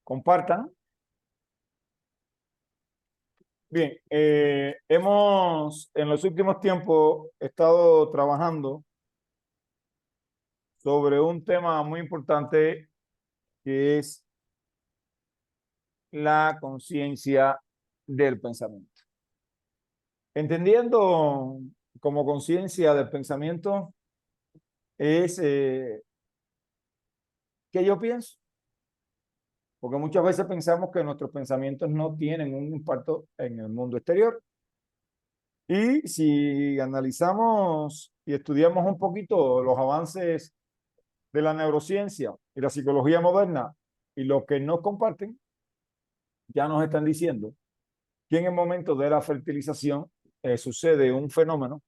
compartan. Bien, hemos en los últimos tiempos estado trabajando sobre un tema muy importante que es la conciencia del pensamiento. Entendiendo como conciencia del pensamiento es ¿qué yo pienso? Porque muchas veces pensamos que nuestros pensamientos no tienen un impacto en el mundo exterior. Y si analizamos y estudiamos un poquito los avances de la neurociencia y la psicología moderna y lo que nos comparten, ya nos están diciendo que en el momento de la fertilización sucede un fenómeno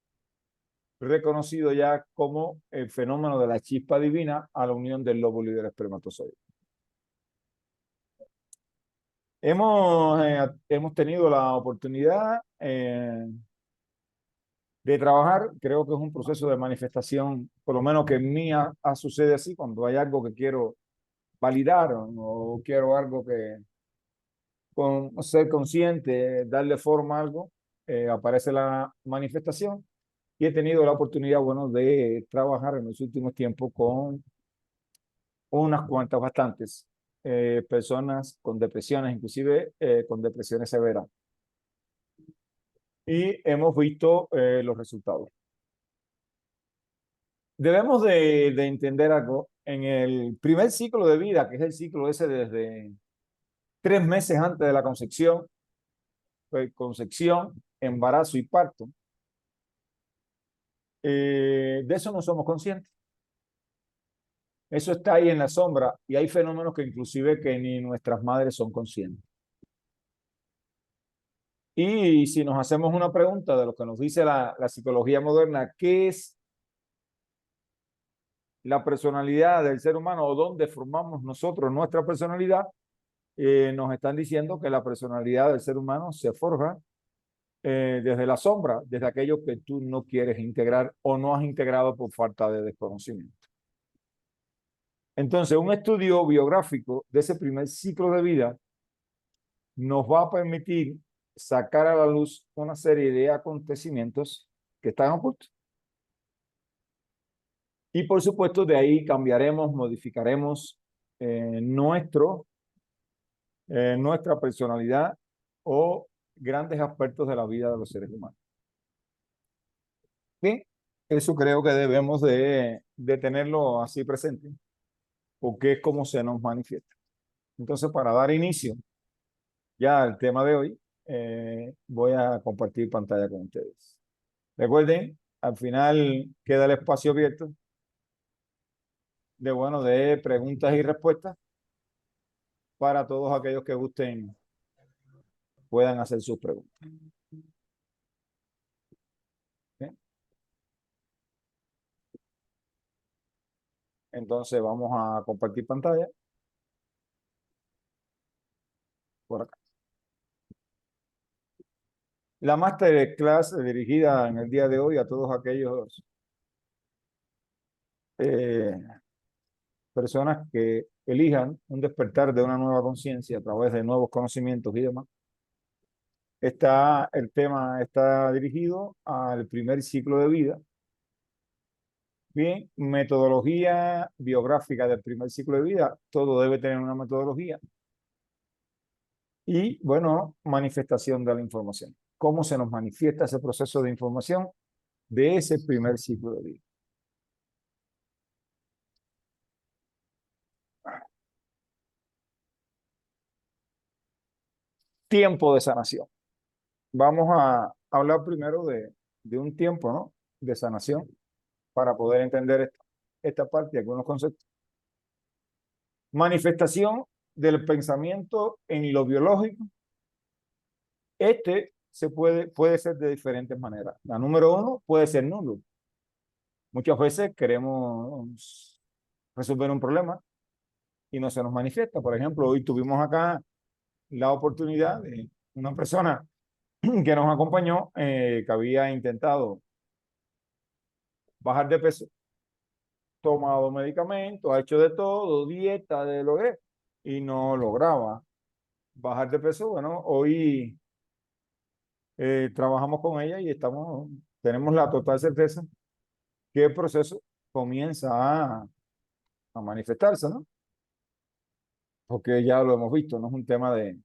reconocido ya como el fenómeno de la chispa divina a la unión del lóbulo y del espermatozoide. Hemos tenido la oportunidad de trabajar, creo que es un proceso de manifestación, por lo menos que en mí sucede así, cuando hay algo que quiero validar o quiero algo que con ser consciente, darle forma a algo, aparece la manifestación y he tenido la oportunidad, bueno, de trabajar en los últimos tiempos con unas cuantas, bastantes personas con depresiones, inclusive con depresiones severas. Y hemos visto los resultados. Debemos de entender algo. En el primer ciclo de vida, que es el ciclo ese desde 3 meses antes de la concepción, embarazo y parto, de eso no somos conscientes. Eso está ahí en la sombra y hay fenómenos que inclusive que ni nuestras madres son conscientes. Y si nos hacemos una pregunta de lo que nos dice la psicología moderna, ¿qué es la personalidad del ser humano o dónde formamos nosotros nuestra personalidad? Nos están diciendo que la personalidad del ser humano se forja desde la sombra, desde aquello que tú no quieres integrar o no has integrado por falta de desconocimiento. Entonces, un estudio biográfico de ese primer ciclo de vida nos va a permitir sacar a la luz una serie de acontecimientos que están ocultos. Y por supuesto, de ahí cambiaremos, modificaremos nuestra personalidad o grandes aspectos de la vida de los seres humanos. Bien, eso creo que debemos de tenerlo así presente, porque es como se nos manifiesta. Entonces, para dar inicio ya al tema de hoy, voy a compartir pantalla con ustedes. Recuerden, al final queda el espacio abierto de preguntas y respuestas para todos aquellos que gusten, puedan hacer sus preguntas. ¿Bien? Entonces, vamos a compartir pantalla por acá. La masterclass dirigida en el día de hoy a todos aquellos eh, personas que elijan un despertar de una nueva conciencia a través de nuevos conocimientos y demás. El tema está dirigido al primer ciclo de vida. Bien, metodología biográfica del primer ciclo de vida. Todo debe tener una metodología. Y, bueno, manifestación de la información. ¿Cómo se nos manifiesta ese proceso de información de ese primer ciclo de vida? Tiempo de sanación. Vamos a hablar primero de un tiempo, ¿no?, de sanación para poder entender esta parte y algunos conceptos. Manifestación del pensamiento en lo biológico. Puede ser de diferentes maneras. La número uno puede ser nulo. Muchas veces queremos resolver un problema y no se nos manifiesta. Por ejemplo, hoy tuvimos acá la oportunidad de una persona que nos acompañó, que había intentado bajar de peso, tomado medicamentos, ha hecho de todo, dieta, de lo que, y no lograba bajar de peso. Bueno, hoy trabajamos con ella y tenemos la total certeza que el proceso comienza a manifestarse, ¿no? Porque ya lo hemos visto, no es un tema de...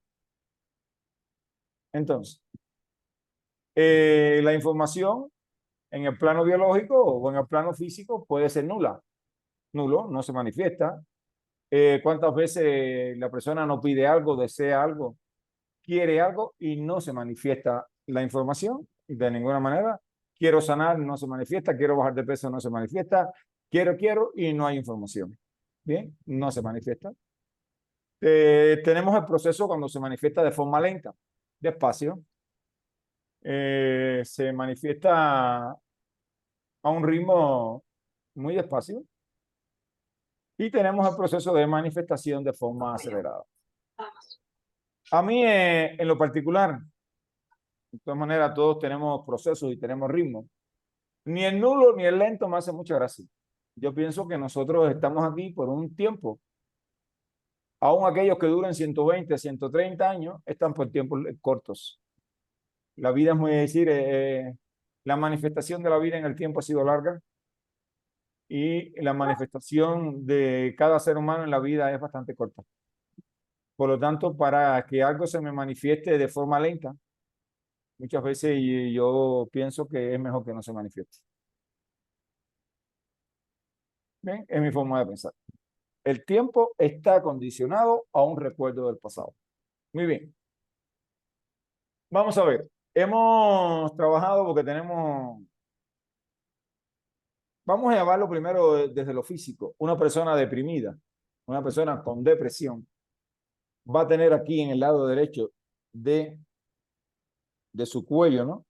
Entonces, la información en el plano biológico o en el plano físico puede ser nula. Nulo, no se manifiesta. ¿Cuántas veces la persona no pide algo, desea algo, quiere algo y no se manifiesta la información de ninguna manera? Quiero sanar, no se manifiesta. Quiero bajar de peso, no se manifiesta. Quiero y no hay información. Bien, no se manifiesta. Tenemos el proceso cuando se manifiesta de forma lenta, despacio. Se manifiesta a un ritmo muy despacio. Y tenemos el proceso de manifestación de forma acelerada. A mí, en lo particular, de todas maneras, todos tenemos procesos y tenemos ritmos. Ni el nulo ni el lento me hace mucha gracia. Yo pienso que nosotros estamos aquí por un tiempo. Aún aquellos que duran 120, 130 años, están por tiempos cortos. La vida es muy decir, la manifestación de la vida en el tiempo ha sido larga y la manifestación de cada ser humano en la vida es bastante corta. Por lo tanto, para que algo se me manifieste de forma lenta, muchas veces yo pienso que es mejor que no se manifieste. Bien, es mi forma de pensar. El tiempo está condicionado a un recuerdo del pasado. Muy bien. Vamos a ver. Hemos trabajado porque tenemos... Vamos a llevarlo primero desde lo físico. Una persona deprimida, una persona con depresión, va a tener aquí en el lado derecho de su cuello, ¿no?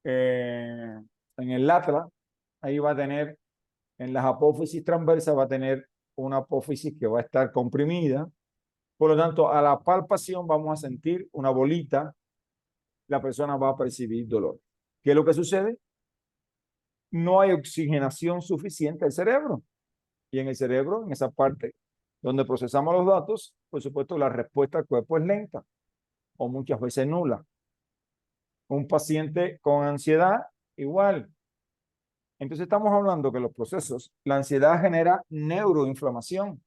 En el látex, ahí va a tener, en las apófisis transversas va a tener una apófisis que va a estar comprimida. Por lo tanto, a la palpación vamos a sentir una bolita, la persona va a percibir dolor. ¿Qué es lo que sucede? No hay oxigenación suficiente al cerebro. Y en el cerebro, en esa parte donde procesamos los datos, por supuesto, la respuesta al cuerpo es lenta o muchas veces nula. Un paciente con ansiedad, igual. Entonces estamos hablando que los procesos, la ansiedad genera neuroinflamación,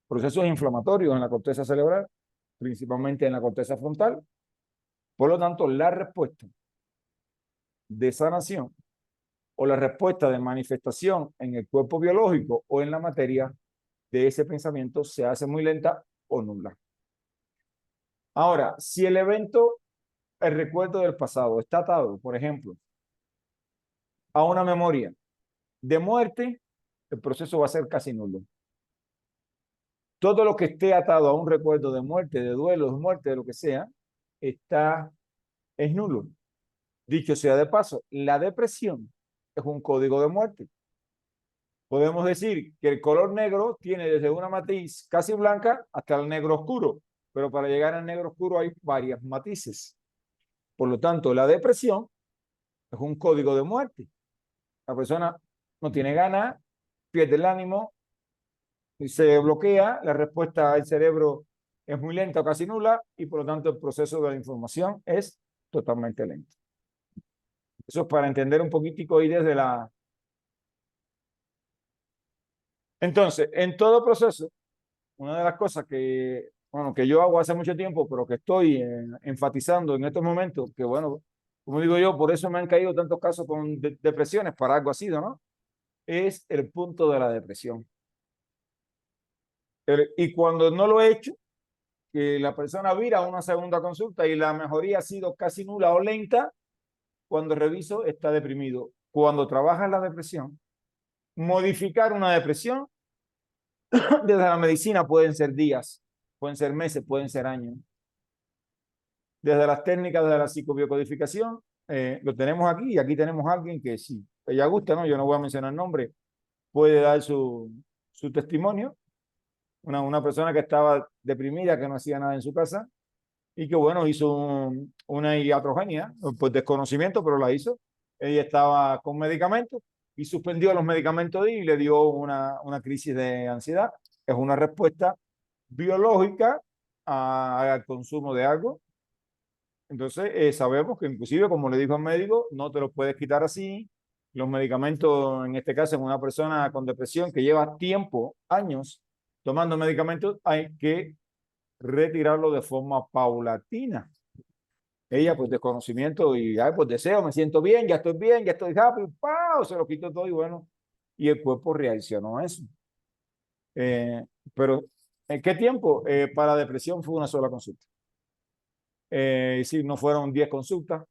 procesos inflamatorios en la corteza cerebral, principalmente en la corteza frontal. Por lo tanto, la respuesta de sanación o la respuesta de manifestación en el cuerpo biológico o en la materia de ese pensamiento se hace muy lenta o nula. Ahora, si el evento, el recuerdo del pasado está atado, por ejemplo, a una memoria de muerte, el proceso va a ser casi nulo. Todo lo que esté atado a un recuerdo de muerte, de duelo, de muerte, de lo que sea, es nulo. Dicho sea de paso, la depresión es un código de muerte. Podemos decir que el color negro tiene desde una matiz casi blanca hasta el negro oscuro, pero para llegar al negro oscuro hay varias matices. Por lo tanto, la depresión es un código de muerte. La persona no tiene ganas, pierde el ánimo, se bloquea, la respuesta del cerebro es muy lenta o casi nula y por lo tanto el proceso de la información es totalmente lento. Eso es para entender un poquitico hoy desde la... Entonces, en todo proceso, una de las cosas que, bueno, que yo hago hace mucho tiempo, pero que estoy enfatizando en estos momentos, que bueno, como digo yo, por eso me han caído tantos casos con depresiones, para algo así, ¿no? Es el punto de la depresión. Y cuando no lo he hecho, que la persona vira a una segunda consulta y la mejoría ha sido casi nula o lenta, cuando reviso está deprimido. Cuando trabaja la depresión, modificar una depresión desde la medicina pueden ser días, pueden ser meses, pueden ser años. Desde las técnicas de la psicobiocodificación, lo tenemos aquí y aquí tenemos a alguien que si ella gusta, ¿no? Yo no voy a mencionar nombre, puede dar su testimonio. Una persona que estaba deprimida, que no hacía nada en su casa y que, bueno, hizo una iatrogenia, pues desconocimiento, pero la hizo. Ella estaba con medicamentos y suspendió los medicamentos y le dio una crisis de ansiedad. es una respuesta biológica al consumo de algo. Entonces, sabemos que inclusive, como le dijo el médico, no te lo puedes quitar así. Los medicamentos, en este caso, en una persona con depresión que lleva tiempo, años, tomando medicamentos, hay que retirarlo de forma paulatina. Ella, pues, desconocimiento y, ay, pues, deseo, me siento bien, ya estoy happy, ¡pau! Se lo quito todo y bueno, y el cuerpo reaccionó a eso. Pero, ¿en qué tiempo? Para depresión fue una sola consulta. Sí, no fueron 10 consultas,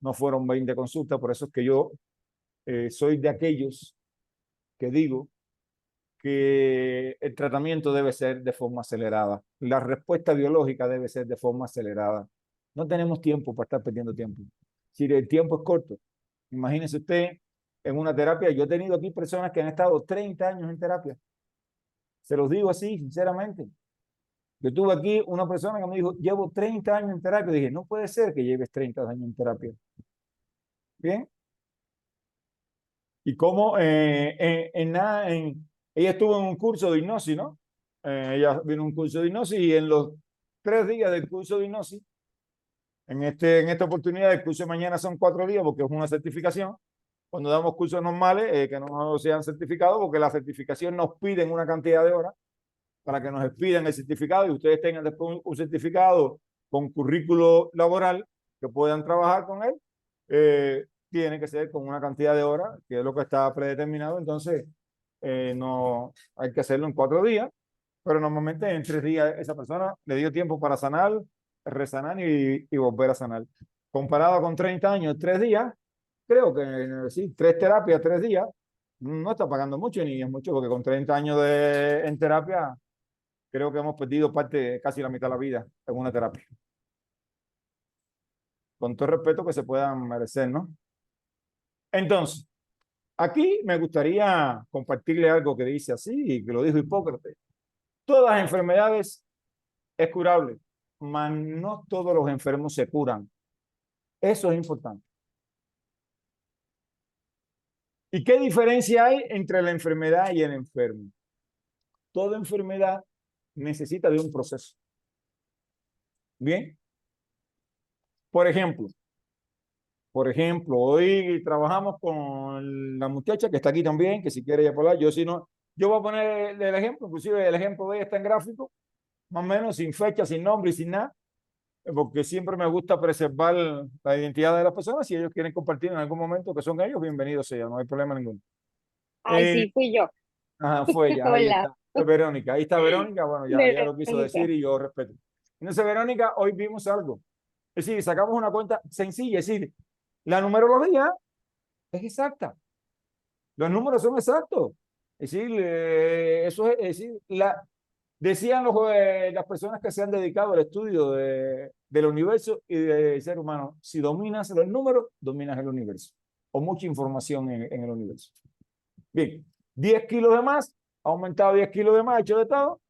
no fueron 20 consultas, por eso es que yo soy de aquellos que digo que el tratamiento debe ser de forma acelerada. La respuesta biológica debe ser de forma acelerada. No tenemos tiempo para estar perdiendo tiempo. Si el tiempo es corto, imagínese usted en una terapia. Yo he tenido aquí personas que han estado 30 años en terapia. Se los digo así, sinceramente. Yo tuve aquí una persona que me dijo, llevo 30 años en terapia. Dije, no puede ser que lleves 30 años en terapia. Bien. Y cómo ella estuvo en un curso de hipnosis, ¿no? Ella vino a un curso de hipnosis y en los 3 días del curso de hipnosis, en esta oportunidad, el curso de mañana son 4 días porque es una certificación. Cuando damos cursos normales, que no sean certificados, porque la certificación nos piden una cantidad de horas para que nos expidan el certificado y ustedes tengan después un certificado con currículo laboral que puedan trabajar con él. Tiene que ser con una cantidad de horas, que es lo que está predeterminado. Entonces, no hay que hacerlo en 4 días, pero normalmente en 3 días esa persona le dio tiempo para sanar, resanar y volver a sanar. Comparado con 30 años, 3 días, creo que sí, 3 terapias, 3 días, no está pagando mucho ni es mucho, porque con 30 años en terapia, creo que hemos perdido parte, casi la mitad de la vida en una terapia. Con todo el respeto que se puedan merecer, ¿no? Entonces, aquí me gustaría compartirle algo que dice así, y que lo dijo Hipócrates. Todas enfermedades es curable, mas no todos los enfermos se curan. Eso es importante. ¿Y qué diferencia hay entre la enfermedad y el enfermo? Toda enfermedad necesita de un proceso. Bien. Por ejemplo, hoy trabajamos con la muchacha que está aquí también, que si quiere ya hablar, yo si no, yo voy a poner el ejemplo, inclusive el ejemplo de ella está en gráfico, más o menos sin fecha, sin nombre y sin nada, porque siempre me gusta preservar la identidad de las personas. Si ellos quieren compartir en algún momento que son ellos, bienvenidos sea, no hay problema ninguno. Ay, Eh, sí, fui yo. ajá, fue ella, ahí Hola, está. Verónica, ahí está Verónica, bueno, ya lo quiso decir Verónica. y yo respeto. Entonces, Verónica, hoy vimos algo. Es decir, sacamos una cuenta sencilla, es decir, la numerología es exacta. Los números son exactos. Es decir, es decir, decían las personas que se han dedicado al estudio del universo y del ser humano, si dominas los números, dominas el universo. O mucha información en el universo. Bien, 10 kilos de más, ha aumentado 10 kilos de más, hecho de todo.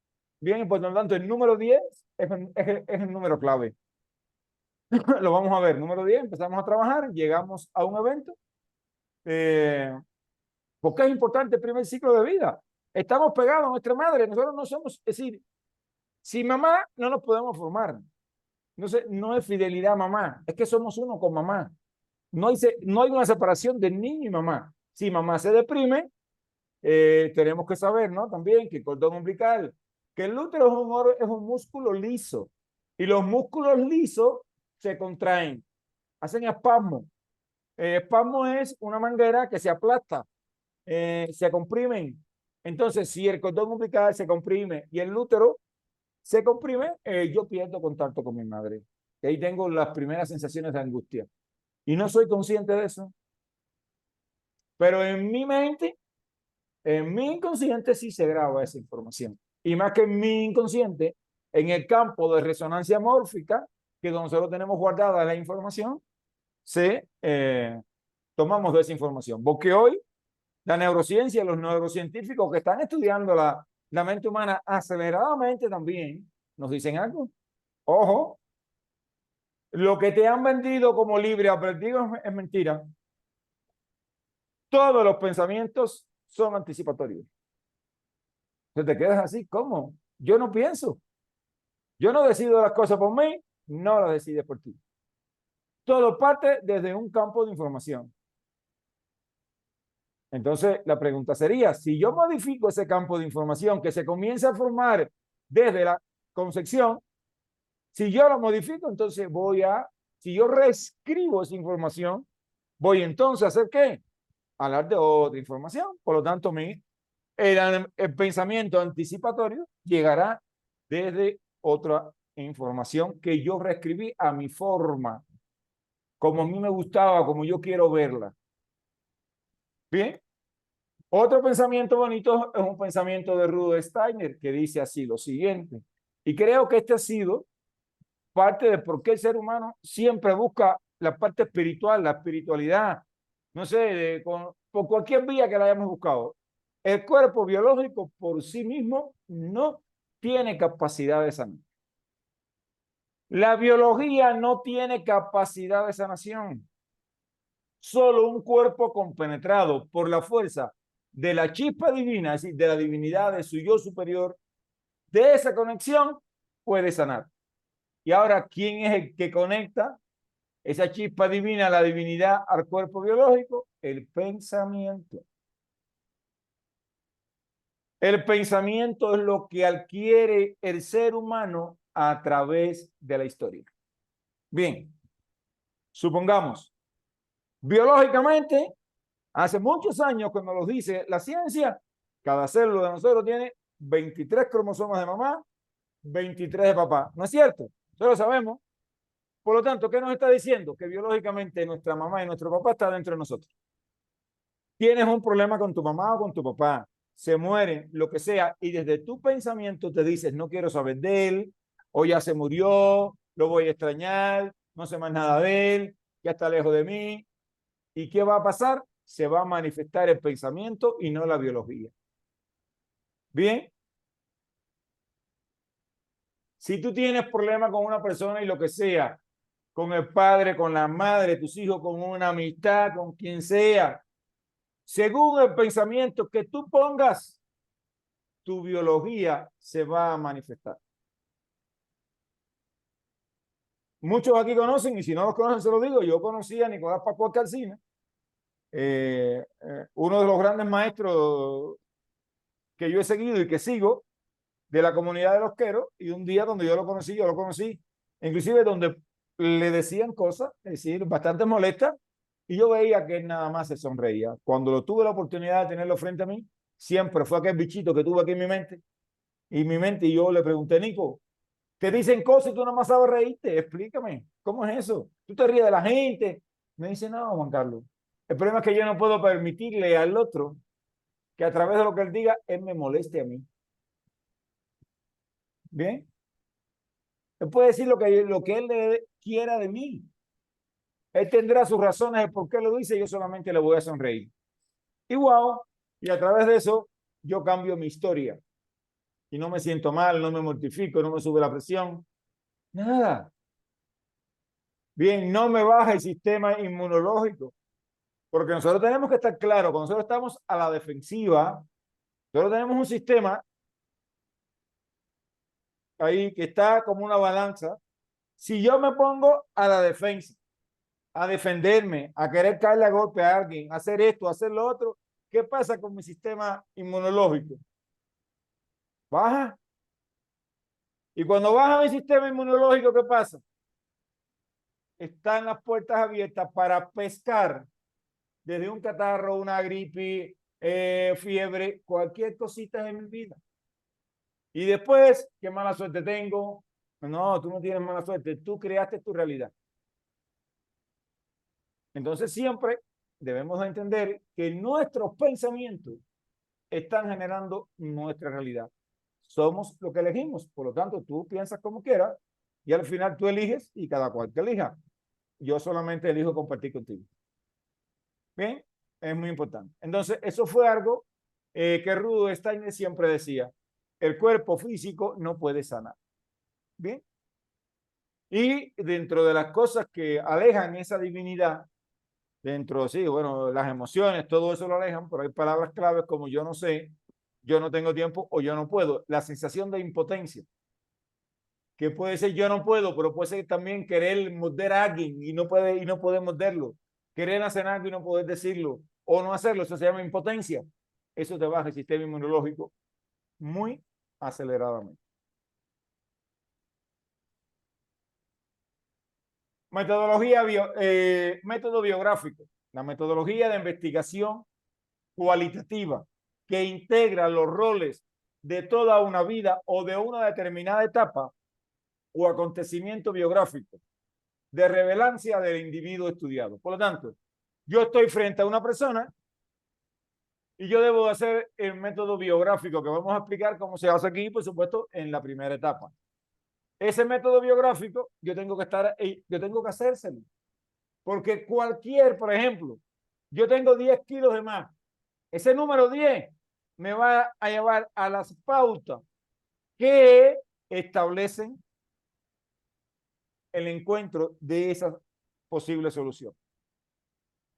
Bien, y por lo tanto, el número 10 es el número clave. Lo vamos a ver. Número 10, empezamos a trabajar, llegamos a un evento. Porque es importante el primer ciclo de vida. Estamos pegados a nuestra madre, nosotros no somos, es decir, sin mamá no nos podemos formar. No, sé, no es fidelidad a mamá, es que somos uno con mamá. No hay una separación de niño y mamá. Si mamá se deprime, tenemos que saber, ¿no? También que el cordón umbilical, que el útero es un músculo liso y los músculos lisos se contraen, hacen espasmo. Espasmo es una manguera que se aplasta, se comprimen. Entonces, si el cordón umbilical se comprime y el útero se comprime, yo pierdo contacto con mi madre. Y ahí tengo las primeras sensaciones de angustia. Y no soy consciente de eso. Pero en mi mente, en mi inconsciente sí se graba esa información. Y más que en mi inconsciente, en el campo de resonancia mórfica, que donde nosotros tenemos guardada la información, tomamos de esa información. Porque hoy la neurociencia, los neurocientíficos que están estudiando la mente humana aceleradamente también, nos dicen algo. Ojo, lo que te han vendido como libre aprendido es mentira. Todos los pensamientos son anticipatorios. Entonces te quedas así, ¿cómo? Yo no pienso. Yo no decido las cosas por mí, no las decides por ti. Todo parte desde un campo de información. Entonces, la pregunta sería, si yo modifico ese campo de información que se comienza a formar desde la concepción, si yo lo modifico, entonces si yo reescribo esa información, voy entonces a hacer ¿qué? Hablar de otra información. Por lo tanto, el pensamiento anticipatorio llegará desde otra información que yo reescribí a mi forma, como a mí me gustaba, como yo quiero verla. Bien. Otro pensamiento bonito es un pensamiento de Rudolf Steiner que dice así lo siguiente. Y creo que este ha sido parte de por qué el ser humano siempre busca la parte espiritual, la espiritualidad, no sé, por cualquier vía que la hayamos buscado. El cuerpo biológico por sí mismo no tiene capacidad de sanar. La biología no tiene capacidad de sanación. Solo un cuerpo compenetrado por la fuerza de la chispa divina, es decir, de la divinidad de su yo superior, de esa conexión, puede sanar. Y ahora, ¿quién es el que conecta esa chispa divina, la divinidad, al cuerpo biológico? El pensamiento. El pensamiento es lo que adquiere el ser humano a través de la historia. Bien, supongamos, biológicamente, hace muchos años, cuando nos dice la ciencia, cada célula de nosotros tiene 23 cromosomas de mamá, 23 de papá. ¿No es cierto? Eso lo sabemos. Por lo tanto, ¿qué nos está diciendo? Que biológicamente nuestra mamá y nuestro papá están dentro de nosotros. Tienes un problema con tu mamá o con tu papá, se mueren, lo que sea, y desde tu pensamiento te dices, no quiero saber de él, o ya se murió, lo voy a extrañar, no sé más nada de él, ya está lejos de mí. ¿Y qué va a pasar? Se va a manifestar el pensamiento y no la biología. Bien, si tú tienes problemas con una persona y lo que sea, con el padre, con la madre, tus hijos, con una amistad, con quien sea, según el pensamiento que tú pongas, tu biología se va a manifestar. Muchos aquí conocen, y si no los conocen, se lo digo, yo conocí a Nicolás Pascual Calcina, uno de los grandes maestros que yo he seguido y que sigo de la comunidad de los queros, y un día donde yo lo conocí, inclusive donde le decían cosas, es decir, bastante molestas, y yo veía que él nada más se sonreía. Cuando lo tuve la oportunidad de tenerlo frente a mí, siempre fue aquel bichito que tuve aquí en mi mente, y yo le pregunté, Nico, te dicen cosas y tú nada más sabes reírte, explícame, ¿cómo es eso? ¿Tú te ríes de la gente? Me dice, no, Juan Carlos, el problema es que yo no puedo permitirle al otro que a través de lo que él diga, él me moleste a mí. Bien, él puede decir lo que él quiera de mí. Él tendrá sus razones de por qué lo dice, yo solamente le voy a sonreír. Igual, y a través de eso, yo cambio mi historia. Y no me siento mal, no me mortifico, no me sube la presión. Nada. Bien, no me baja el sistema inmunológico. Porque nosotros tenemos que estar claros, cuando nosotros estamos a la defensiva, nosotros tenemos un sistema ahí que está como una balanza. Si yo me pongo a la defensa, a defenderme, a querer caerle a golpe a alguien, a hacer esto, a hacer lo otro, ¿qué pasa con mi sistema inmunológico? Baja. Y cuando baja mi sistema inmunológico, ¿qué pasa? Están las puertas abiertas para pescar desde un catarro, una gripe, fiebre, cualquier cosita en mi vida. Y después, ¿qué mala suerte tengo? No, tú no tienes mala suerte, tú creaste tu realidad. Entonces siempre debemos entender que nuestros pensamientos están generando nuestra realidad. Somos lo que elegimos, por lo tanto tú piensas como quieras y al final tú eliges y cada cual te elija. Yo solamente elijo compartir contigo. Bien, es muy importante. Entonces eso fue algo que Rudolf Steiner siempre decía, el cuerpo físico no puede sanar. Bien, y dentro de las cosas que alejan esa divinidad, dentro, sí, bueno, las emociones, todo eso lo alejan, pero hay palabras claves como yo no sé, yo no tengo tiempo o yo no puedo. La sensación de impotencia, que puede ser yo no puedo, pero puede ser también querer morder a alguien y no poder morderlo. Querer hacer algo y no poder decirlo o no hacerlo, eso se llama impotencia. Eso te baja el sistema inmunológico muy aceleradamente. Método biográfico. La metodología de investigación cualitativa que integra los roles de toda una vida o de una determinada etapa o acontecimiento biográfico de relevancia del individuo estudiado. Por lo tanto, yo estoy frente a una persona y yo debo hacer el método biográfico que vamos a explicar cómo se hace aquí, por supuesto, en la primera etapa. Ese método biográfico yo tengo que hacérselo. Porque por ejemplo, yo tengo 10 kilos de más. Ese número 10 me va a llevar a las pautas que establecen el encuentro de esa posible solución.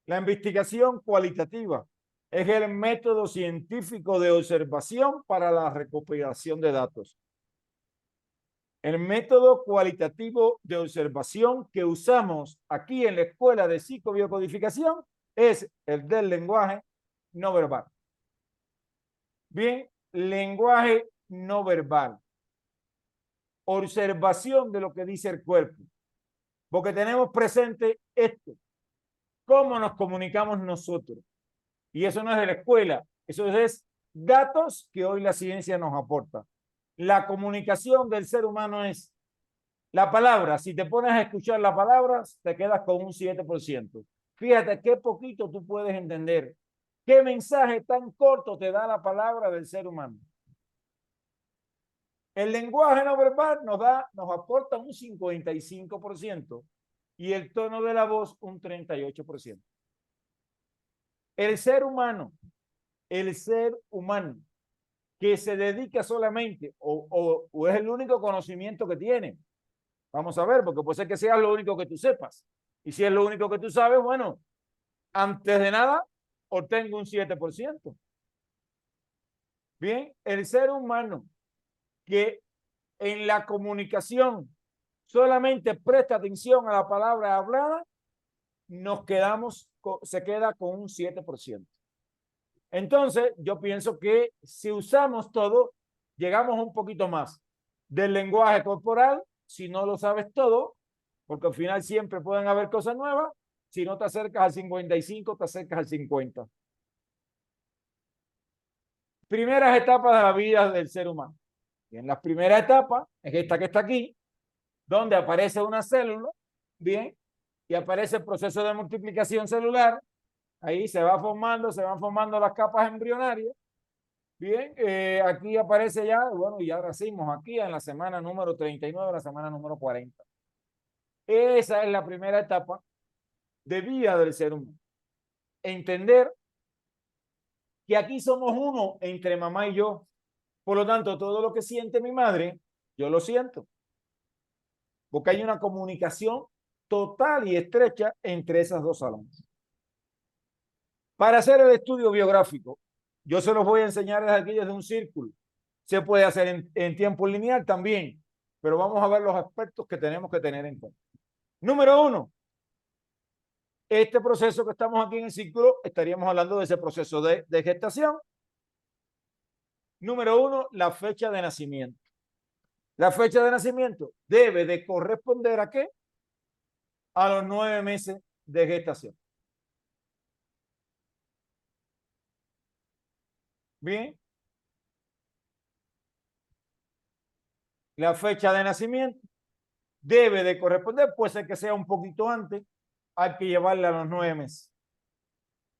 La investigación cualitativa es el método científico de observación para la recopilación de datos. El método cualitativo de observación que usamos aquí en la Escuela de Psicobiocodificación es el del lenguaje no verbal. Bien, lenguaje no verbal. Observación de lo que dice el cuerpo. Porque tenemos presente esto. ¿Cómo nos comunicamos nosotros? Y eso no es de la escuela, eso es datos que hoy la ciencia nos aporta. La comunicación del ser humano es la palabra. Si te pones a escuchar las palabras, te quedas con un 7%. Fíjate qué poquito tú puedes entender. ¿Qué mensaje tan corto te da la palabra del ser humano? El lenguaje no verbal nos aporta un 55% y el tono de la voz un 38%. El ser humano que se dedica solamente o es el único conocimiento que tiene. Vamos a ver, porque puede ser que sea lo único que tú sepas. Y si es lo único que tú sabes, bueno, antes de nada, obtengo un 7%. Bien, el ser humano que en la comunicación solamente presta atención a la palabra hablada, se queda con un 7%. Entonces, yo pienso que si usamos todo, llegamos un poquito más del lenguaje corporal, si no lo sabes todo, porque al final siempre pueden haber cosas nuevas, si no te acercas al 55, te acercas al 50. Primeras etapas de la vida del ser humano. Y en las primeras etapas, es esta que está aquí, donde aparece una célula, bien, y aparece el proceso de multiplicación celular, ahí se van formando las capas embrionarias. Bien, aquí aparece ya, bueno, y ahora hacemos aquí en la semana número 39, la semana número 40. Esa es la primera etapa de vida del ser humano. Entender que aquí somos uno entre mamá y yo. Por lo tanto, todo lo que siente mi madre, yo lo siento. Porque hay una comunicación total y estrecha entre esas dos almas. Para hacer el estudio biográfico, yo se los voy a enseñar desde aquí desde un círculo. Se puede hacer en tiempo lineal también, pero vamos a ver los aspectos que tenemos que tener en cuenta. Número 1, este proceso que estamos aquí en el círculo, estaríamos hablando de ese proceso de gestación. Número 1, la fecha de nacimiento. La fecha de nacimiento debe de corresponder ¿a qué? A los 9 meses de gestación. Bien. La fecha de nacimiento debe de corresponder, puede ser que sea un poquito antes, hay que llevarla a los 9 meses.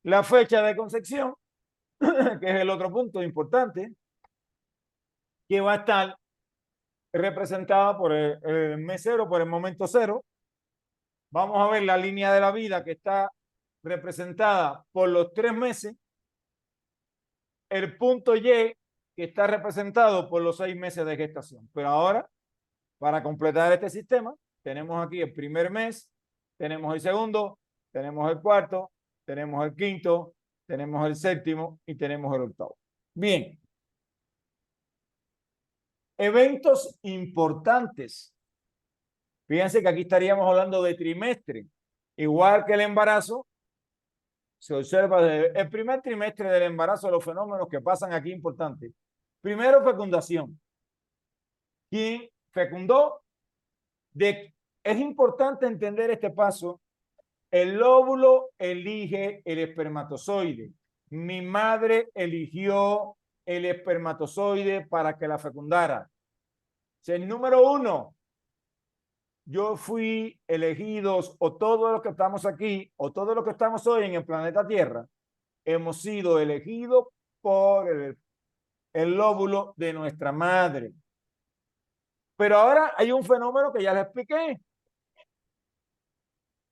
La fecha de concepción, que es el otro punto importante, que va a estar representada por el mes 0, por el momento 0. Vamos a ver la línea de la vida que está representada por los 3 meses, el punto Y que está representado por los 6 meses de gestación. Pero ahora, para completar este sistema, tenemos aquí el primer mes, tenemos el segundo, tenemos el cuarto, tenemos el quinto, tenemos el séptimo y tenemos el octavo. Bien, Eventos importantes. Fíjense que aquí estaríamos hablando de trimestre. Igual que el embarazo, se observa desde el primer trimestre del embarazo los fenómenos que pasan aquí importantes. Primero, fecundación. ¿Quién fecundó? Es importante entender este paso. El óvulo elige el espermatozoide. Mi madre eligió el espermatozoide para que la fecundara. El número uno, yo fui elegidos, o todos los que estamos aquí, o todos los que estamos hoy en el planeta Tierra, hemos sido elegidos por el óvulo de nuestra madre. Pero ahora hay un fenómeno que ya les expliqué.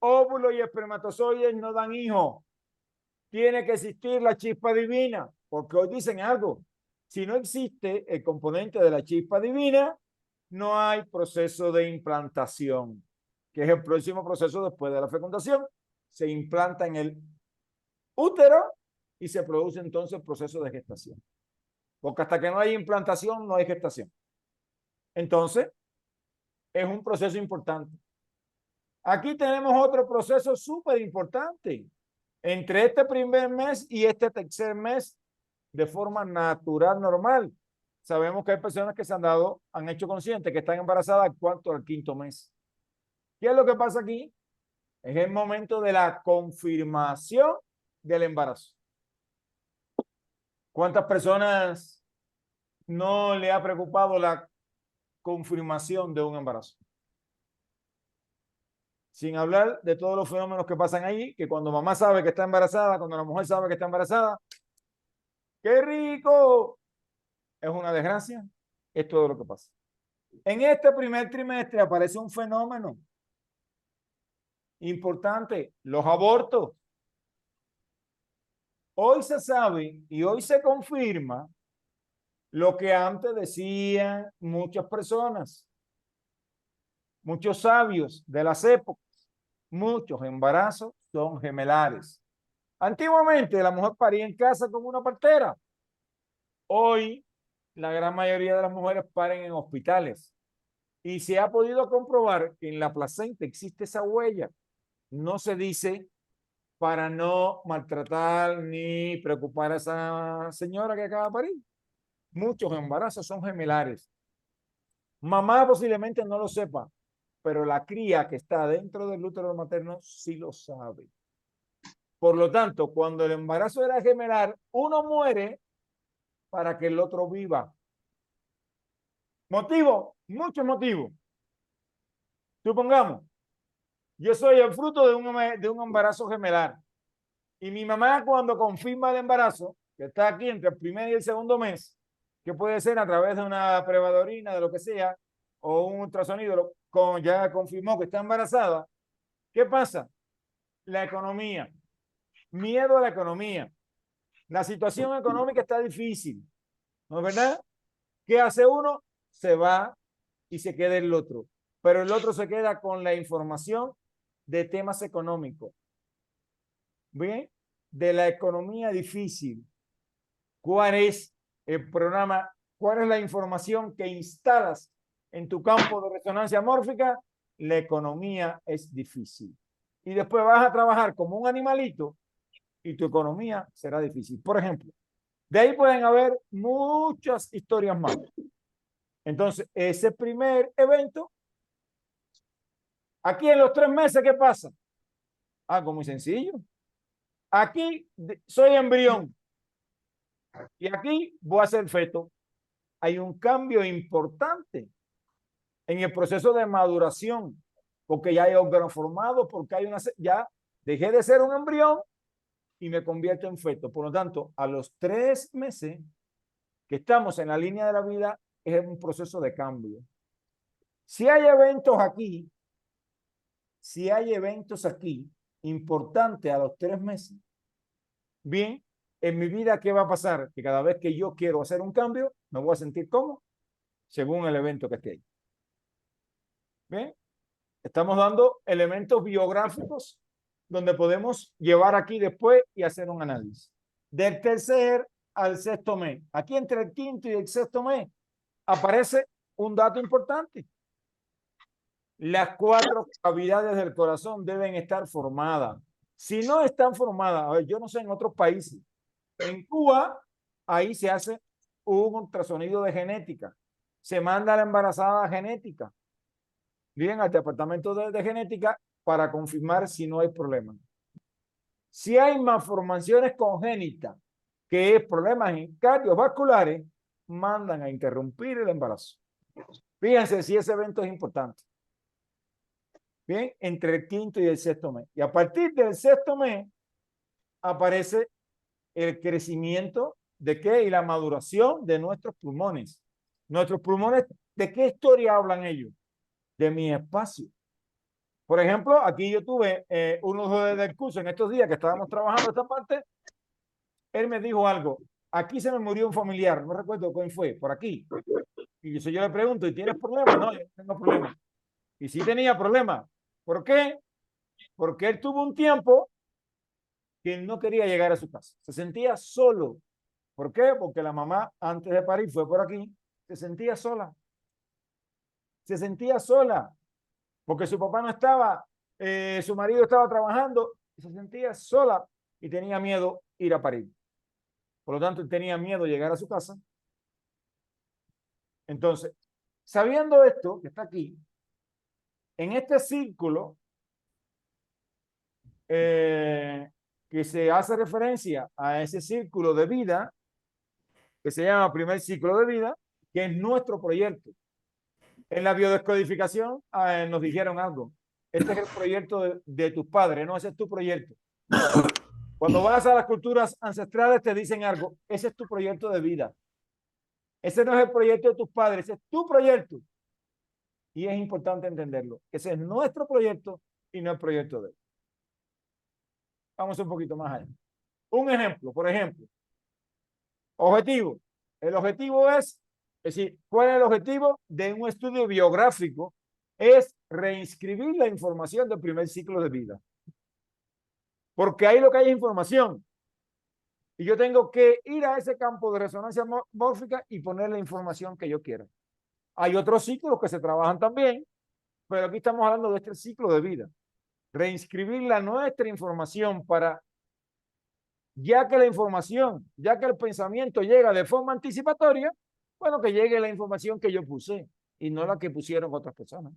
Óvulo y espermatozoides no dan hijos. Tiene que existir la chispa divina, porque hoy dicen algo. Si no existe el componente de la chispa divina, no hay proceso de implantación, que es el próximo proceso después de la fecundación. Se implanta en el útero y se produce entonces el proceso de gestación. Porque hasta que no hay implantación, no hay gestación. Entonces, es un proceso importante. Aquí tenemos otro proceso súper importante. Entre este primer mes y este tercer mes, de forma natural, normal. Sabemos que hay personas que se han hecho conscientes que están embarazadas al cuarto o al quinto mes. ¿Qué es lo que pasa aquí? Es el momento de la confirmación del embarazo. ¿Cuántas personas no le ha preocupado la confirmación de un embarazo? Sin hablar de todos los fenómenos que pasan ahí, que cuando mamá sabe que está embarazada, cuando la mujer sabe que está embarazada, ¡qué rico! Es una desgracia, es todo lo que pasa. En este primer trimestre aparece un fenómeno importante, los abortos. Hoy se sabe y hoy se confirma lo que antes decían muchas personas, muchos sabios de las épocas. Muchos embarazos son gemelares. Antiguamente la mujer paría en casa como una partera. Hoy la gran mayoría de las mujeres paren en hospitales. Y se ha podido comprobar que en la placenta existe esa huella. No se dice para no maltratar ni preocupar a esa señora que acaba de parir. Muchos embarazos son gemelares. Mamá posiblemente no lo sepa, pero la cría que está dentro del útero materno sí lo sabe. Por lo tanto, cuando el embarazo era gemelar, uno muere para que el otro viva. Motivo, muchos motivos. Supongamos, yo soy el fruto de un embarazo gemelar. Y mi mamá cuando confirma el embarazo, que está aquí entre el primer y el segundo mes, que puede ser a través de una prevadorina, de lo que sea, o un ultrasonido, ya confirmó que está embarazada, ¿qué pasa? La economía. Miedo a la economía. La situación económica está difícil, ¿no es verdad? ¿Qué hace uno? Se va y se queda el otro. Pero el otro se queda con la información de temas económicos. ¿Bien? De la economía difícil. ¿Cuál es el programa? ¿Cuál es la información que instalas en tu campo de resonancia mórfica? La economía es difícil. Y después vas a trabajar como un animalito y tu economía será difícil. Por ejemplo, de ahí pueden haber muchas historias más. Entonces, ese primer evento, aquí en los 3 meses, ¿qué pasa? Algo muy sencillo. Aquí soy embrión y aquí voy a ser feto. Hay un cambio importante en el proceso de maduración, porque ya hay órgano formado, porque ya dejé de ser un embrión y me convierto en feto. Por lo tanto, a los 3 meses que estamos en la línea de la vida, es un proceso de cambio. Si hay eventos aquí, importantes a los 3 meses, bien, en mi vida, ¿qué va a pasar? Que cada vez que yo quiero hacer un cambio, me voy a sentir como según el evento que esté ahí. Bien, estamos dando elementos biográficos donde podemos llevar aquí después y hacer un análisis. Del tercer al sexto mes, aquí entre el quinto y el sexto mes, aparece un dato importante. Las 4 cavidades del corazón deben estar formadas. Si no están formadas, a ver, yo no sé en otros países, en Cuba, ahí se hace un ultrasonido de genética. Se manda a la embarazada genética. Bien, al departamento de genética para confirmar si no hay problema. Si hay malformaciones congénitas, que es problemas cardiovasculares, mandan a interrumpir el embarazo. Fíjense si ese evento es importante. Bien, entre el quinto y el sexto mes. Y a partir del sexto mes aparece el crecimiento de qué y la maduración de nuestros pulmones. Nuestros pulmones, ¿de qué historia hablan ellos? De mi espacio. Por ejemplo, aquí yo tuve uno del curso en estos días que estábamos trabajando esta parte. Él me dijo algo. Aquí se me murió un familiar, no recuerdo quién fue, por aquí. Y yo le pregunto, ¿y tienes problemas? No, yo no tengo problemas. Y sí tenía problemas. ¿Por qué? Porque él tuvo un tiempo que no quería llegar a su casa. Se sentía solo. ¿Por qué? Porque la mamá, antes de parir, fue por aquí. Se sentía sola. Se sentía sola. Porque su papá no estaba, su marido estaba trabajando. Y se sentía sola y tenía miedo ir a parir. Por lo tanto, tenía miedo llegar a su casa. Entonces, sabiendo esto, que está aquí, en este círculo que se hace referencia a ese círculo de vida, que se llama primer ciclo de vida, que es nuestro proyecto. En la biodescodificación nos dijeron algo. Este es el proyecto de tus padres, no, ese es tu proyecto. Cuando vas a las culturas ancestrales te dicen algo, ese es tu proyecto de vida. Ese no es el proyecto de tus padres, ese es tu proyecto. Y es importante entenderlo. Ese es nuestro proyecto y no el proyecto de él. Vamos un poquito más allá. Un ejemplo, por ejemplo, objetivo. El objetivo es decir, ¿cuál es el objetivo de un estudio biográfico? Es reinscribir la información del primer ciclo de vida. Porque ahí lo que hay es información. Y yo tengo que ir a ese campo de resonancia mórfica y poner la información que yo quiera. Hay otros ciclos que se trabajan también, pero aquí estamos hablando de este ciclo de vida. Reinscribir la nuestra información para, ya que la información, ya que el pensamiento llega de forma anticipatoria, bueno, que llegue la información que yo puse y no la que pusieron otras personas.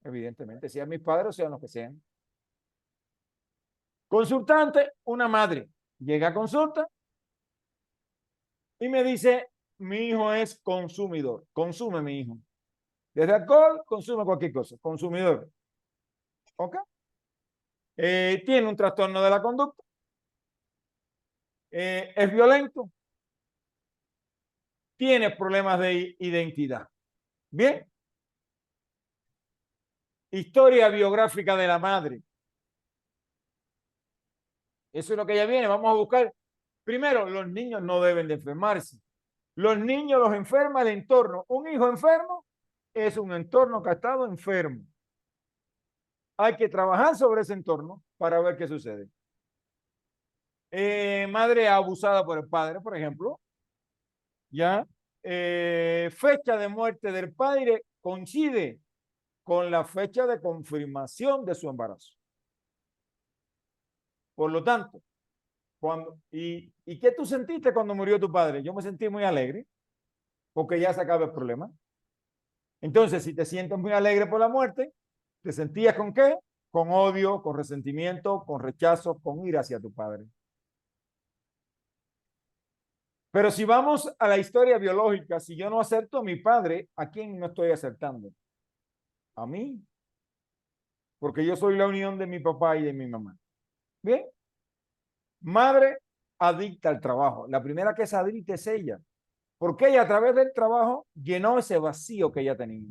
Evidentemente, sean mis padres o sean los que sean. Consultante, una madre, llega a consulta y me dice, mi hijo es consumidor, consume mi hijo. Desde alcohol, consume cualquier cosa, consumidor. ¿Ok? Tiene un trastorno de la conducta, es violento, tiene problemas de identidad. Bien. Historia biográfica de la madre. Eso es lo que ya viene. Vamos a buscar. Primero, los niños no deben de enfermarse. Los niños los enferma el entorno. Un hijo enfermo es un entorno que ha estado enfermo. Hay que trabajar sobre ese entorno para ver qué sucede. Madre abusada por el padre, por ejemplo. Ya. Fecha de muerte del padre coincide con la fecha de confirmación de su embarazo. Por lo tanto, ¿y qué tú sentiste cuando murió tu padre? Yo me sentí muy alegre porque ya se acaba el problema. Entonces, si te sientes muy alegre por la muerte, ¿te sentías con qué? Con odio, con resentimiento, con rechazo, con ira hacia tu padre. Pero si vamos a la historia biológica, si yo no acepto a mi padre, ¿a quién no estoy aceptando? A mí. Porque yo soy la unión de mi papá y de mi mamá. Bien. Madre adicta al trabajo. La primera que es adicta es ella. Porque ella a través del trabajo llenó ese vacío que ella tenía.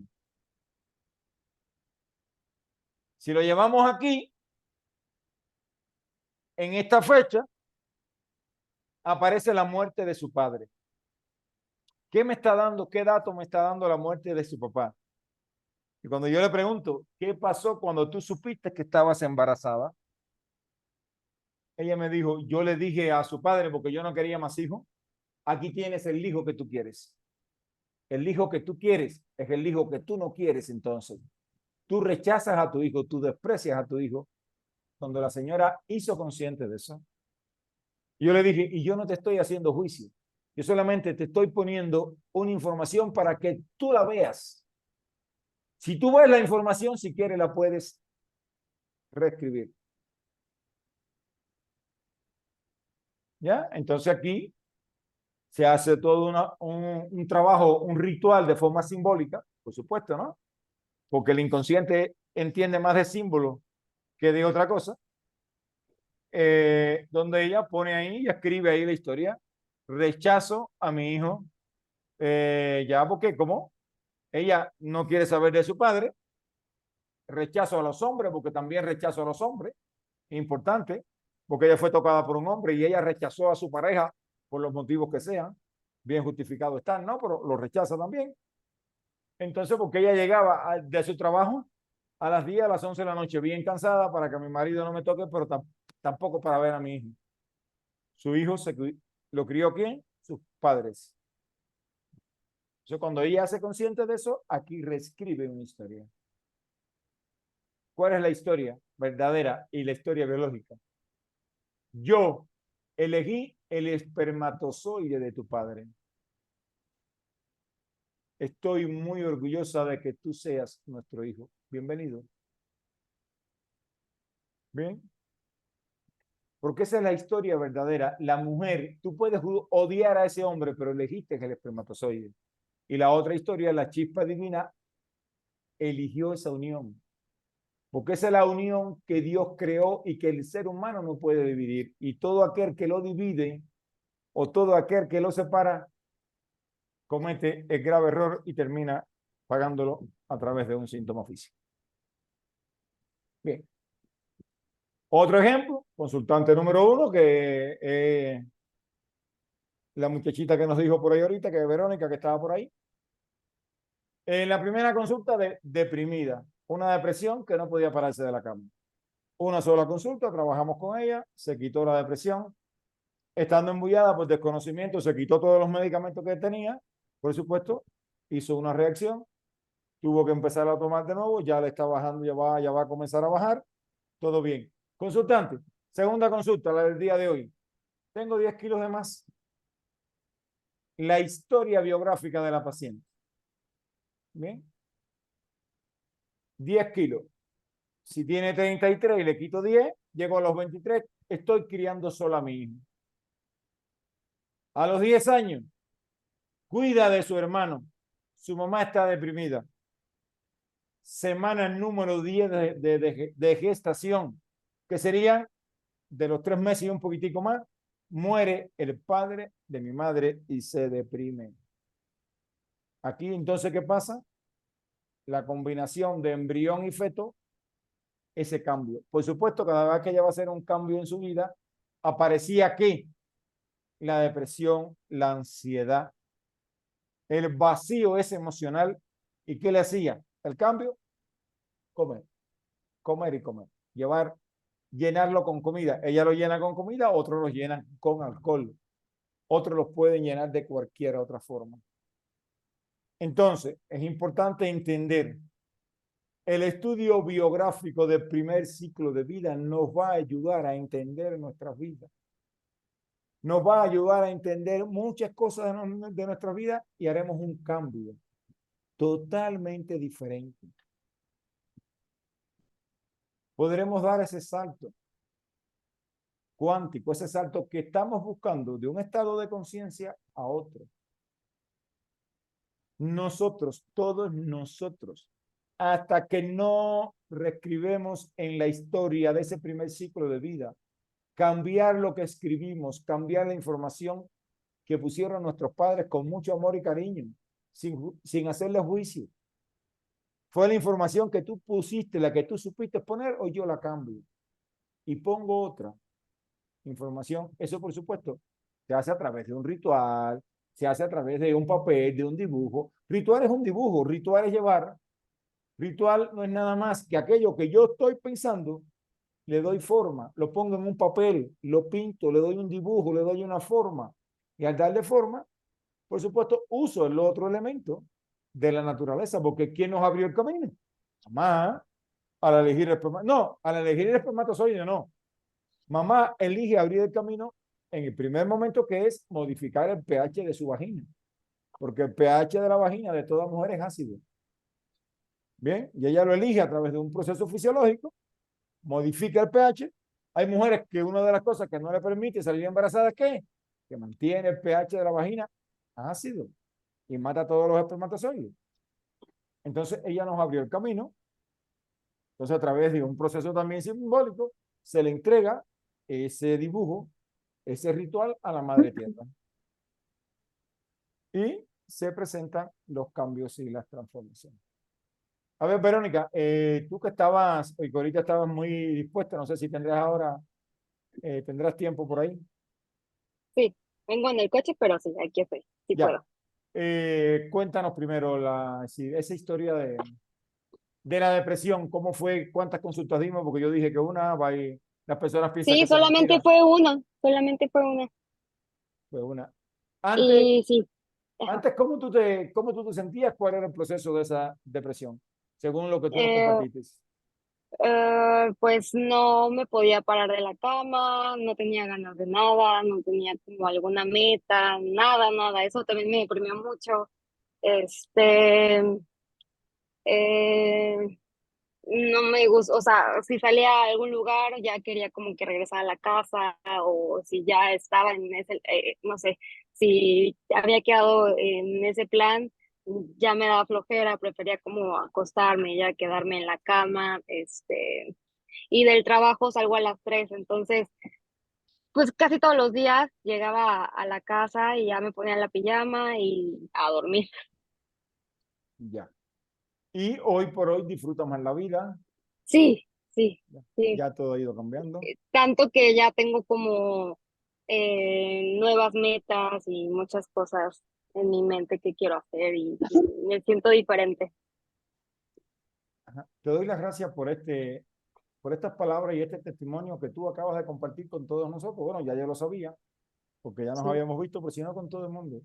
Si lo llevamos aquí, en esta fecha, aparece la muerte de su padre. ¿Qué me está dando? ¿Qué dato me está dando la muerte de su papá? Y cuando yo le pregunto, ¿qué pasó cuando tú supiste que estabas embarazada? Ella me dijo, yo le dije a su padre, porque yo no quería más hijos, aquí tienes el hijo que tú quieres. El hijo que tú quieres es el hijo que tú no quieres, entonces. Tú rechazas a tu hijo, tú desprecias a tu hijo. Cuando la señora hizo consciente de eso, yo le dije, y yo no te estoy haciendo juicio. Yo solamente te estoy poniendo una información para que tú la veas. Si tú ves la información, si quieres, la puedes reescribir. ¿Ya? Entonces aquí se hace todo un trabajo, un ritual de forma simbólica, por supuesto, ¿no? Porque el inconsciente entiende más de símbolos que de otra cosa, donde ella pone ahí y escribe ahí la historia, rechazo a mi hijo, ya porque como ella no quiere saber de su padre, rechazo a los hombres, porque también rechazo a los hombres, importante, porque ella fue tocada por un hombre y ella rechazó a su pareja por los motivos que sean, bien justificado están, ¿no? Pero lo rechaza también. Entonces, porque ella llegaba de su trabajo a las 10, a las 11 de la noche, bien cansada para que mi marido no me toque, pero tampoco para ver a mi hijo. Su hijo lo crió ¿quién? Sus padres. Entonces, cuando ella hace consciente de eso, aquí reescribe una historia. ¿Cuál es la historia verdadera y la historia biológica? Yo elegí el espermatozoide de tu padre. Estoy muy orgullosa de que tú seas nuestro hijo. Bienvenido. Bien. Porque esa es la historia verdadera. La mujer, tú puedes odiar a ese hombre, pero elegiste el espermatozoide. Y la otra historia, la chispa divina, eligió esa unión. Porque esa es la unión que Dios creó y que el ser humano no puede dividir. Y todo aquel que lo divide o todo aquel que lo separa, comete el grave error y termina pagándolo a través de un síntoma físico. Bien. Otro ejemplo, consultante número 1, que la muchachita que nos dijo por ahí ahorita, que es Verónica, que estaba por ahí. En la primera consulta, deprimida, una depresión que no podía pararse de la cama. Una sola consulta, trabajamos con ella, se quitó la depresión. Estando embullada por desconocimiento, se quitó todos los medicamentos que tenía, por supuesto, hizo una reacción, tuvo que empezar a tomar de nuevo, ya le está bajando, ya va a comenzar a bajar, todo bien. Consultante, segunda consulta, la del día de hoy. Tengo 10 kilos de más. La historia biográfica de la paciente. Bien. 10 kilos. Si tiene 33 y le quito 10, llego a los 23, estoy criando sola a mi hijo. A los 10 años, cuida de su hermano. Su mamá está deprimida. Semana número 10 de gestación, que serían de los 3 meses y un poquitico más, muere el padre de mi madre y se deprime. Aquí entonces, ¿qué pasa? La combinación de embrión y feto, ese cambio. Por supuesto, cada vez que ella va a hacer un cambio en su vida, aparecía aquí la depresión, la ansiedad, el vacío ese emocional. ¿Y qué le hacía? El cambio, comer, comer y comer. Llenarlo con comida. Ella lo llena con comida, otros lo llenan con alcohol. Otros los pueden llenar de cualquier otra forma. Entonces, es importante entender, el estudio biográfico del primer ciclo de vida nos va a ayudar a entender nuestras vidas. Nos va a ayudar a entender muchas cosas de nuestra vida y haremos un cambio totalmente diferente. Podremos dar ese salto cuántico, ese salto que estamos buscando de un estado de conciencia a otro. Nosotros, todos nosotros, hasta que no reescribemos en la historia de ese primer ciclo de vida, cambiar lo que escribimos, cambiar la información que pusieron nuestros padres con mucho amor y cariño, sin hacerle juicio. Fue la información que tú pusiste, la que tú supiste poner, o yo la cambio y pongo otra información. Eso, por supuesto, se hace a través de un ritual, se hace a través de un papel, de un dibujo. Ritual es un dibujo, ritual es llevar. Ritual no es nada más que aquello que yo estoy pensando, le doy forma, lo pongo en un papel, lo pinto, le doy un dibujo, le doy una forma. Y al darle forma, por supuesto, uso el otro elemento de la naturaleza, porque ¿quién nos abrió el camino? Mamá, al elegir el espermatozoide. No, al elegir el espermatozoide, no. Mamá elige abrir el camino en el primer momento, que es modificar el pH de su vagina, porque el pH de la vagina de toda mujer es ácido. Bien, y ella lo elige a través de un proceso fisiológico, modifica el pH. Hay mujeres que una de las cosas que no le permite salir embarazada es que mantiene el pH de la vagina ácido y mata a todos los espermatozoides. Entonces ella nos abrió el camino. Entonces a través de un proceso también simbólico se le entrega ese dibujo, ese ritual a la Madre Tierra. Y se presentan los cambios y las transformaciones. A ver, Verónica, tú que estabas, y que ahorita estabas muy dispuesta, no sé si tendrás ahora, tendrás tiempo por ahí. Sí, vengo en el coche, pero sí, aquí estoy, sí Ya, puedo. cuéntanos primero esa historia de la depresión, cómo fue, cuántas consultas dimos, porque yo dije que una, va y las personas piensan Sí, que son mentiras, solamente fue una. fue una. Antes, Y sí, ajá. antes cómo tú te sentías? ¿Cuál era el proceso de esa depresión? Según lo que tú nos Eh, compartiste. pues no me podía parar de la cama, no tenía ganas de nada, no tenía como alguna meta, nada, nada. Eso también me deprimió mucho. Este, eh, no me gusta, o sea, si salía a algún lugar ya quería como que regresar a la casa o si ya estaba en ese, no sé, si había quedado en ese plan, ya me daba flojera, prefería como acostarme, ya quedarme en la cama, y del trabajo salgo a las 3, entonces, pues casi todos los días llegaba a la casa y ya me ponía la pijama y a dormir. Ya. Y hoy por hoy disfruta más la vida, Sí, sí, ya, sí. ya todo ha ido cambiando. Tanto que ya tengo como nuevas metas y muchas cosas en mi mente que quiero hacer y me siento diferente. Ajá. Te doy las gracias por estas palabras y este testimonio que tú acabas de compartir con todos nosotros. Bueno, ya yo lo sabía, porque ya nos Sí, habíamos visto, pero si no con todo el mundo.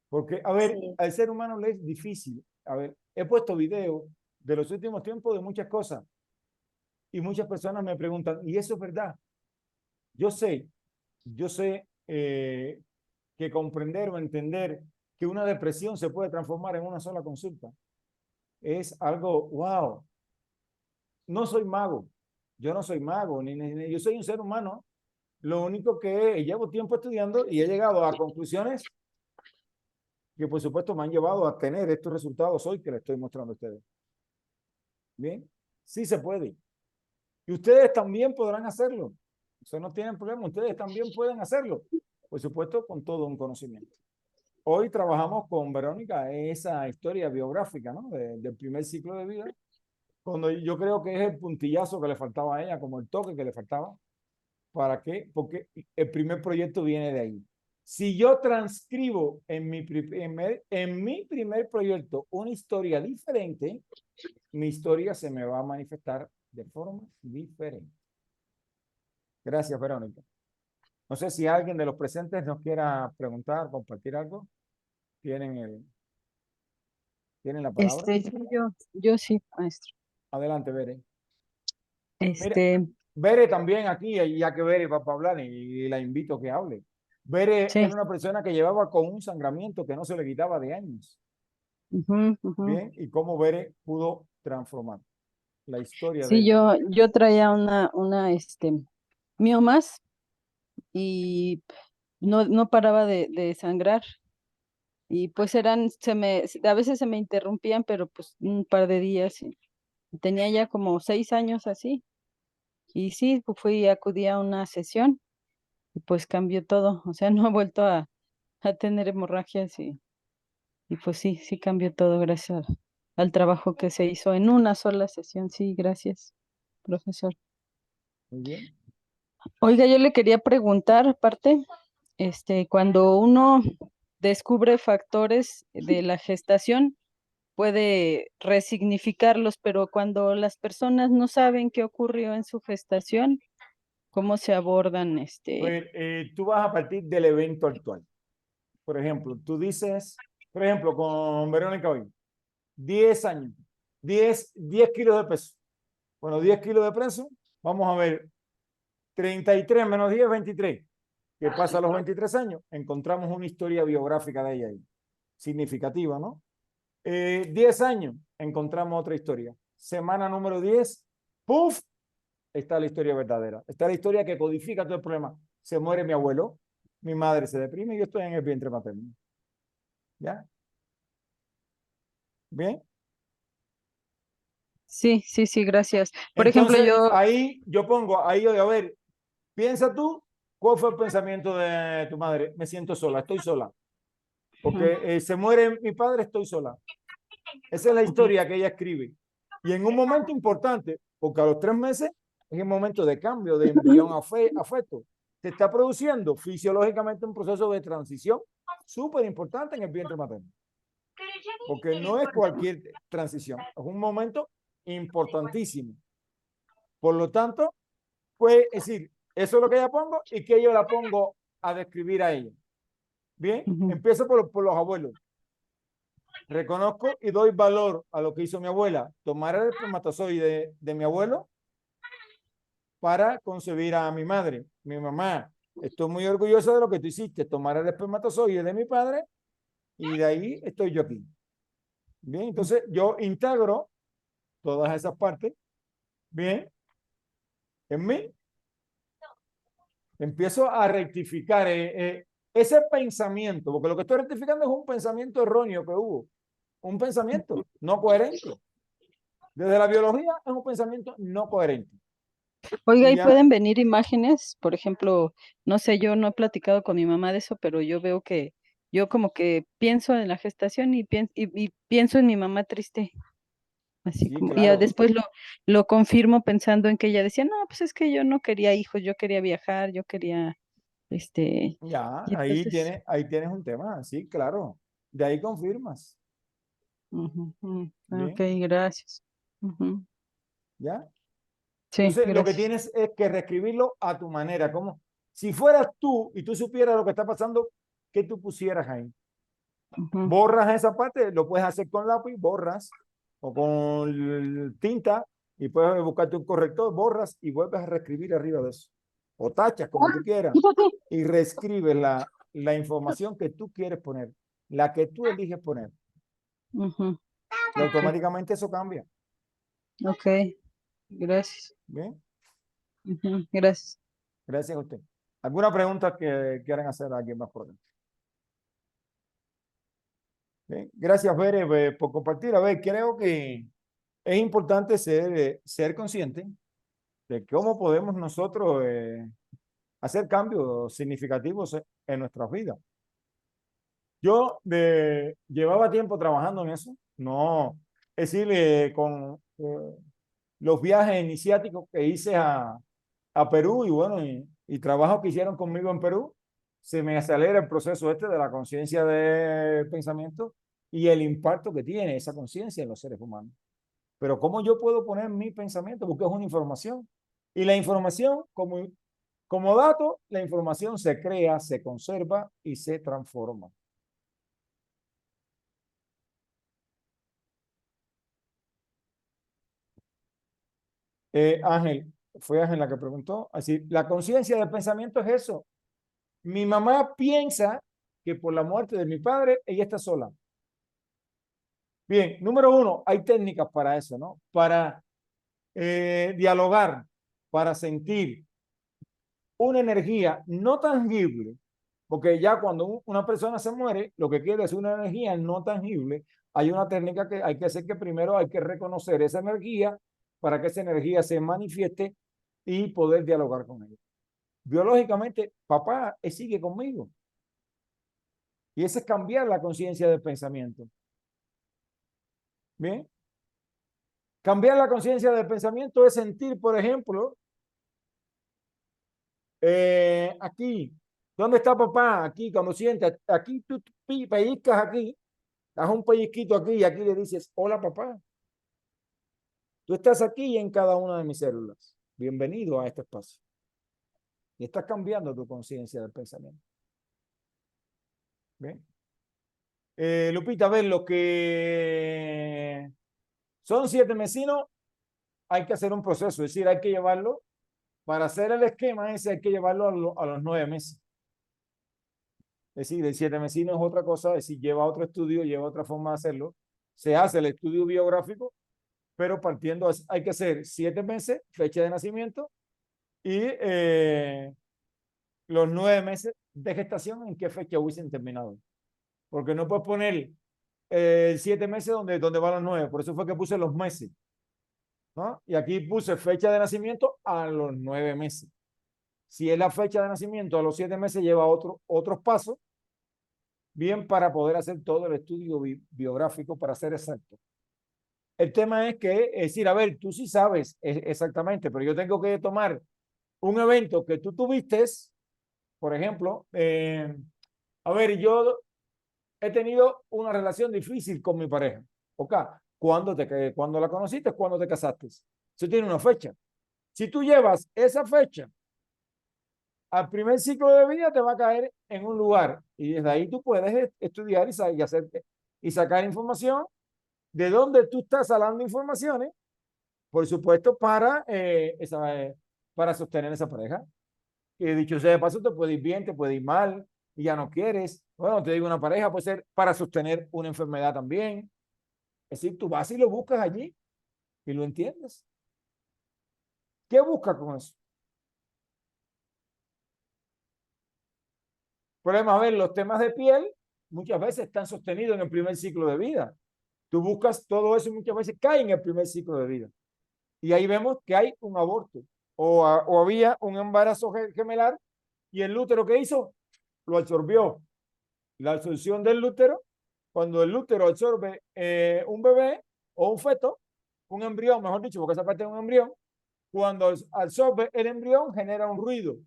Porque, a ver, sí, al ser humano le es difícil. A ver, he puesto videos de los últimos tiempos de muchas cosas y muchas personas me preguntan, ¿y eso es verdad? Yo sé, yo sé que comprender o entender que una depresión se puede transformar en una sola consulta es algo, wow. No soy mago, yo no soy mago, yo soy un ser humano. Lo único que llevo tiempo estudiando y he llegado a conclusiones que por supuesto me han llevado a tener estos resultados hoy que les estoy mostrando a ustedes. Bien, sí se puede. Y ustedes también podrán hacerlo. Eso no tienen problema, ustedes también pueden hacerlo. Por supuesto, con todo un conocimiento. Hoy trabajamos con Verónica esa historia biográfica, ¿no? Del primer ciclo de vida, cuando yo creo que es el puntillazo que le faltaba a ella, como el toque que le faltaba. ¿Para qué? Porque el primer proyecto viene de ahí. Si yo transcribo en mi primer proyecto una historia diferente, mi historia se me va a manifestar de forma diferente. Gracias, Verónica. No sé si alguien de los presentes nos quiera preguntar, compartir algo. ¿Tienen, ¿tienen la palabra? Sí, yo sí, maestro. Adelante, Bere. Mira, Este, Bere también aquí, ya que Bere va para hablar y la invito a que hable. Bere sí, era una persona que llevaba con un sangramiento que no se le quitaba de años. ujú, ujú. Bien, y cómo Bere pudo transformar la historia de Sí, ella. yo traía miomas y no paraba de sangrar. Y pues a veces se me interrumpían, pero pues un par de días. Y tenía ya como 6 años así. Y sí, pues acudí a una sesión y pues cambió todo. O sea, no he vuelto a tener hemorragias y pues sí, sí cambió todo gracias al trabajo que se hizo en una sola sesión. Sí, gracias, profesor. Muy bien. Oiga, yo le quería preguntar, aparte, cuando uno descubre factores de la gestación, puede resignificarlos, pero cuando las personas no saben qué ocurrió en su gestación, ¿cómo se abordan Pues tú vas a partir del evento actual. por ejemplo, tú dices, por ejemplo, con Verónica hoy, 10 años, 10 kilos de peso. Bueno, 10 kilos de peso, vamos a ver, 33 menos 10, 23. ¿Qué pasa a los 23 años? Encontramos una historia biográfica de ella ahí, significativa, ¿no? 10 años, encontramos otra historia. Semana número 10, ¡puf! Está la historia verdadera. Está la historia que codifica todo el problema. Se muere mi abuelo, mi madre se deprime y yo estoy en el vientre materno. ¿Ya? ¿Bien? Sí, sí, sí, gracias. Por ejemplo, Entonces, yo, ahí yo pongo, ahí a ver, piensa tú, ¿cuál fue el pensamiento de tu madre? Me siento sola, estoy sola. Porque se muere mi padre, estoy sola. Esa es la historia que ella escribe. Y en un momento importante, porque a los 3 meses es el momento de cambio, de embrión a afecto. Se está produciendo fisiológicamente un proceso de transición súper importante en el vientre materno. Porque no es cualquier transición, es un momento importantísimo. Por lo tanto, pues, es decir, eso es lo que ella pongo y que yo la pongo a describir a ella. Bien, empiezo por los abuelos. Reconozco y doy valor a lo que hizo mi abuela, tomar el espermatozoide de mi abuelo para concebir a mi madre, mi mamá. Estoy muy orgulloso de lo que tú hiciste, tomar el espermatozoide de mi padre y de ahí estoy yo aquí. Bien, entonces yo integro todas esas partes, bien, en mí, empiezo a rectificar ese pensamiento, porque lo que estoy rectificando es un pensamiento erróneo que hubo, un pensamiento no coherente. Desde la biología es un pensamiento no coherente. oiga, Y ¿y ya, pueden venir imágenes? Por ejemplo, no sé, yo no he platicado con mi mamá de eso, pero yo veo que yo como que pienso en la gestación y pienso en mi mamá triste, así sí, como, y ya claro, después lo confirmo pensando en que ella decía, no, pues es que yo no quería hijos, yo quería viajar, yo quería, ya, y entonces, ahí tienes un tema, sí, claro. De ahí confirmas, ok, bien, gracias. Ujú, ¿ya? sí, Entonces, lo que gracias. tienes es que reescribirlo a tu manera, como si fueras tú y tú supieras lo que está pasando, ¿qué tú pusieras ahí? Ujú, Borras esa parte, lo puedes hacer con lápiz, borras, o con tinta, y puedes buscarte un corrector, borras y vuelves a reescribir arriba de eso. O tachas, como tú quieras, y reescribes la información que tú quieres poner, la que tú eliges poner. ujú, Y ok, automáticamente eso cambia. ok, gracias. Bien, Ujú, gracias. gracias a usted. ¿Alguna pregunta que quieran hacer a alguien más por acá? Bien, gracias, Bere, por compartir. A ver, creo que es importante ser consciente de cómo podemos nosotros hacer cambios significativos en nuestras vidas. Yo llevaba tiempo trabajando en eso, no, es decir, con los viajes iniciáticos que hice a Perú y bueno, y trabajos que hicieron conmigo en Perú, se me acelera el proceso este de la conciencia del pensamiento y el impacto que tiene esa conciencia en los seres humanos. Pero ¿cómo yo puedo poner mi pensamiento? Porque es una información. Y la información, como dato, la información se crea, se conserva y se transforma. Ángel, fue Ángel la que preguntó. Así, la conciencia del pensamiento es eso. Mi mamá piensa que por la muerte de mi padre, ella está sola. Bien, número uno, hay técnicas para eso, ¿no? Para dialogar, para sentir una energía no tangible, porque ya cuando una persona se muere, lo que quiere es una energía no tangible. Hay una técnica que hay que hacer que primero hay que reconocer esa energía para que esa energía se manifieste y poder dialogar con ella. Biológicamente, papá sigue conmigo. Y ese es cambiar la conciencia del pensamiento. Bien. Cambiar la conciencia del pensamiento es sentir, por ejemplo, aquí, ¿dónde está papá? Aquí, cuando sientes, aquí tú pellizcas aquí, das un pellizquito aquí y aquí le dices, hola papá, tú estás aquí en cada una de mis células. Bienvenido a este espacio. Y estás cambiando tu conciencia del pensamiento. Bien. Lupita, a ver, lo que son 7 vecinos, hay que hacer un proceso, es decir, hay que llevarlo, para hacer el esquema ese hay que llevarlo a los 9 meses. Es decir, el 7 vecinos es otra cosa, es decir, lleva otro estudio, lleva otra forma de hacerlo. Se hace el estudio biográfico, pero partiendo, hay que hacer 7 meses, fecha de nacimiento, y los 9 meses de gestación, en qué fecha hubiesen terminado. Porque no puedes poner 7 meses donde van los 9, por eso fue que puse los meses, ¿no? Y aquí puse fecha de nacimiento a los 9 meses. Si es la fecha de nacimiento a los 7 meses, lleva otros pasos, bien, para poder hacer todo el estudio biográfico para ser exacto. El tema es que, es decir, a ver, tú sí sabes exactamente, pero yo tengo que tomar un evento que tú tuviste, por ejemplo, a ver, yo he tenido una relación difícil con mi pareja. ¿Ok? ¿Cuándo la conociste? ¿Cuándo te casaste? Eso tiene una fecha. Si tú llevas esa fecha al primer ciclo de vida, te va a caer en un lugar y desde ahí tú puedes estudiar y sacar información de dónde tú estás hablando informaciones, por supuesto, para sostener esa pareja. Y dicho sea de paso, te puede ir bien, te puede ir mal, y ya no quieres. Bueno, te digo, una pareja puede ser para sostener una enfermedad también. Es decir, tú vas y lo buscas allí y lo entiendes. ¿Qué buscas con eso? Problema, a ver, los temas de piel muchas veces están sostenidos en el primer ciclo de vida. Tú buscas todo eso y muchas veces cae en el primer ciclo de vida. Y ahí vemos que hay un aborto o había un embarazo gemelar y el útero que hizo lo absorbió. La absorción del útero, cuando el útero absorbe un bebé o un feto, un embrión, mejor dicho, porque esa parte es un embrión, cuando absorbe el embrión genera un ruido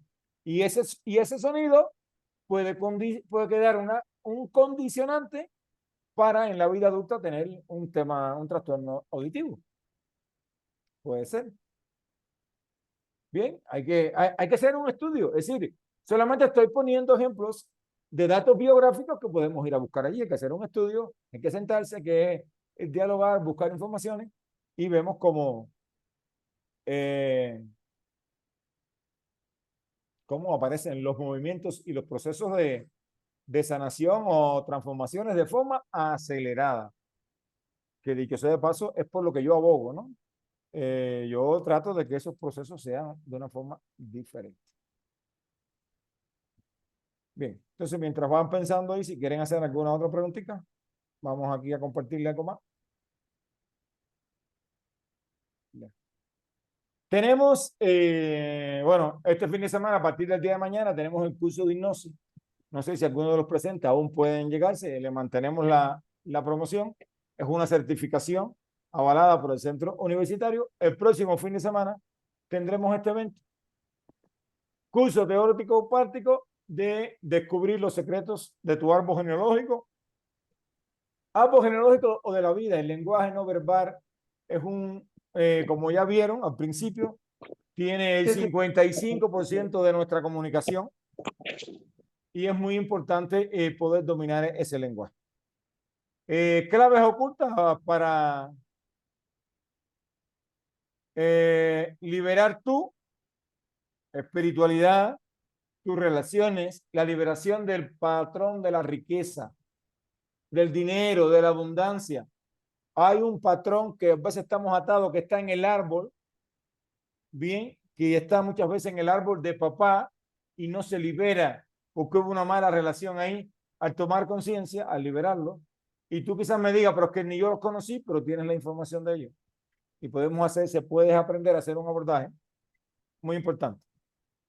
y ese sonido puede quedar un condicionante para en la vida adulta tener un trastorno auditivo. Puede ser. Bien, hay que hacer un estudio. Es decir, solamente estoy poniendo ejemplos de datos biográficos que podemos ir a buscar allí. Hay que hacer un estudio, hay que sentarse, hay que dialogar, buscar informaciones y vemos eh, cómo aparecen los movimientos y los procesos de sanación o transformaciones de forma acelerada. Que dicho sea de paso, es por lo que yo abogo, ¿no? Yo trato de que esos procesos sean de una forma diferente. Bien, entonces mientras van pensando ahí, si quieren hacer alguna otra preguntita, vamos aquí a compartirle algo más. Ya. Tenemos, bueno, este fin de semana, a partir del día de mañana, tenemos el curso de hipnosis. No sé si alguno de los presentes aún pueden llegarse, le mantenemos la promoción. Es una certificación avalada por el centro universitario. El próximo fin de semana tendremos este evento. Curso teórico práctico de descubrir los secretos de tu árbol genealógico. Árbol genealógico o de la vida, el lenguaje no verbal es como ya vieron al principio, tiene el 55% de nuestra comunicación y es muy importante poder dominar ese lenguaje. Claves ocultas para liberar tu espiritualidad, tus relaciones, la liberación del patrón de la riqueza, del dinero, de la abundancia. Hay un patrón que a veces estamos atados, que está en el árbol, bien, que está muchas veces en el árbol de papá y no se libera porque hubo una mala relación ahí. Al tomar conciencia, al liberarlo, y tú quizás me digas, pero es que ni yo los conocí, pero tienes la información de ellos. Y puedes aprender a hacer un abordaje muy importante.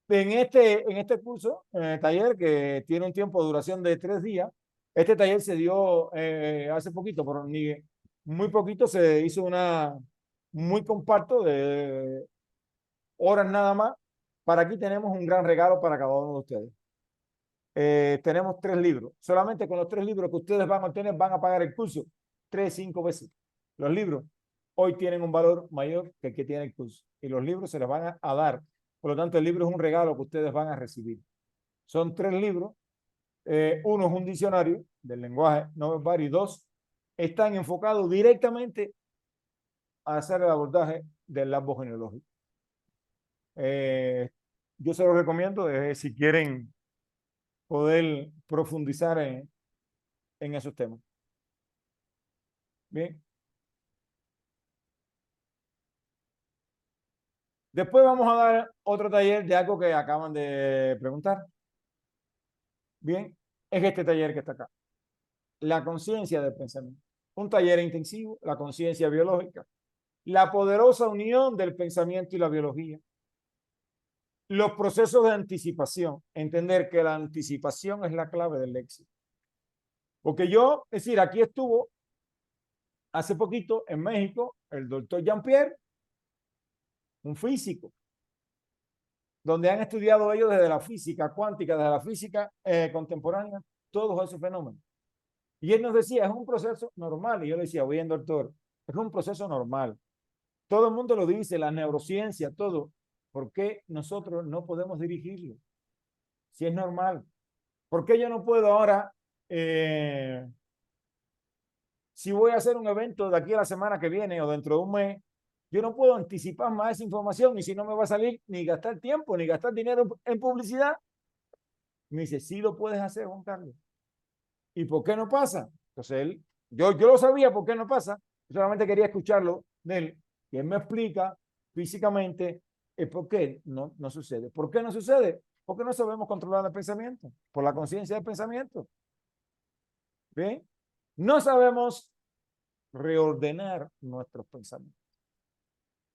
En este curso, en el taller, que tiene un tiempo de duración de 3 días, este taller se dio hace poquito, pero muy poquito, se hizo muy compacto de horas nada más. Para aquí tenemos un gran regalo para cada uno de ustedes. Tenemos 3 libros. Solamente con los 3 libros que ustedes van a obtener, van a pagar el curso 3, 5 veces. Los libros hoy tienen un valor mayor que el que tiene el curso. Y los libros se les van a dar. Por lo tanto, el libro es un regalo que ustedes van a recibir. Son 3 libros Uno es un diccionario del lenguaje no verbal y dos están enfocados directamente a hacer el abordaje del árbol genealógico. Yo se los recomiendo si quieren poder profundizar en esos temas. Bien. Después vamos a dar otro taller de algo que acaban de preguntar. Bien, es este taller que está acá. La conciencia del pensamiento. Un taller intensivo, la conciencia biológica. La poderosa unión del pensamiento y la biología. Los procesos de anticipación. Entender que la anticipación es la clave del éxito. Porque yo, es decir, aquí estuvo hace poquito en México el doctor Jean-Pierre, un físico, donde han estudiado ellos desde la física cuántica, desde la física contemporánea, todos esos fenómenos. Y él nos decía, es un proceso normal. Y yo le decía, bien, doctor, es un proceso normal. Todo el mundo lo dice, la neurociencia, todo. ¿Por qué nosotros no podemos dirigirlo? Si es normal. ¿Por qué yo no puedo ahora, si voy a hacer un evento de aquí a la semana que viene o dentro de un mes, yo no puedo anticipar más esa información y si no me va a salir ni gastar tiempo, ni gastar dinero en publicidad? Me dice, sí lo puedes hacer, Juan Carlos. ¿Y por qué no pasa? Entonces yo lo sabía por qué no pasa, yo solamente quería escucharlo de él, y él me explica físicamente el por qué no sucede. ¿Por qué no sucede? Porque no sabemos controlar el pensamiento, por la conciencia del pensamiento. ¿Bien? No sabemos reordenar nuestros pensamientos.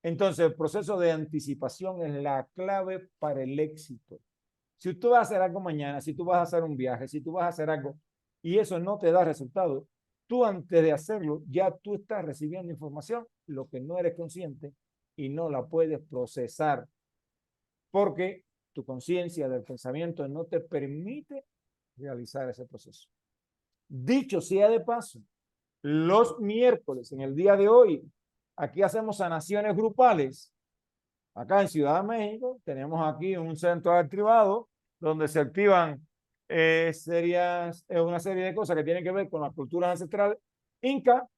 Entonces, el proceso de anticipación es la clave para el éxito. Si tú vas a hacer algo mañana, si tú vas a hacer un viaje, si tú vas a hacer algo y eso no te da resultado, tú antes de hacerlo ya tú estás recibiendo información, lo que no eres consciente y no la puedes procesar porque tu conciencia del pensamiento no te permite realizar ese proceso. Dicho sea de paso, los miércoles, en el día de hoy, aquí hacemos sanaciones grupales. Acá en Ciudad de México tenemos aquí un centro activado donde se activan una serie de cosas que tienen que ver con la cultura ancestral inca,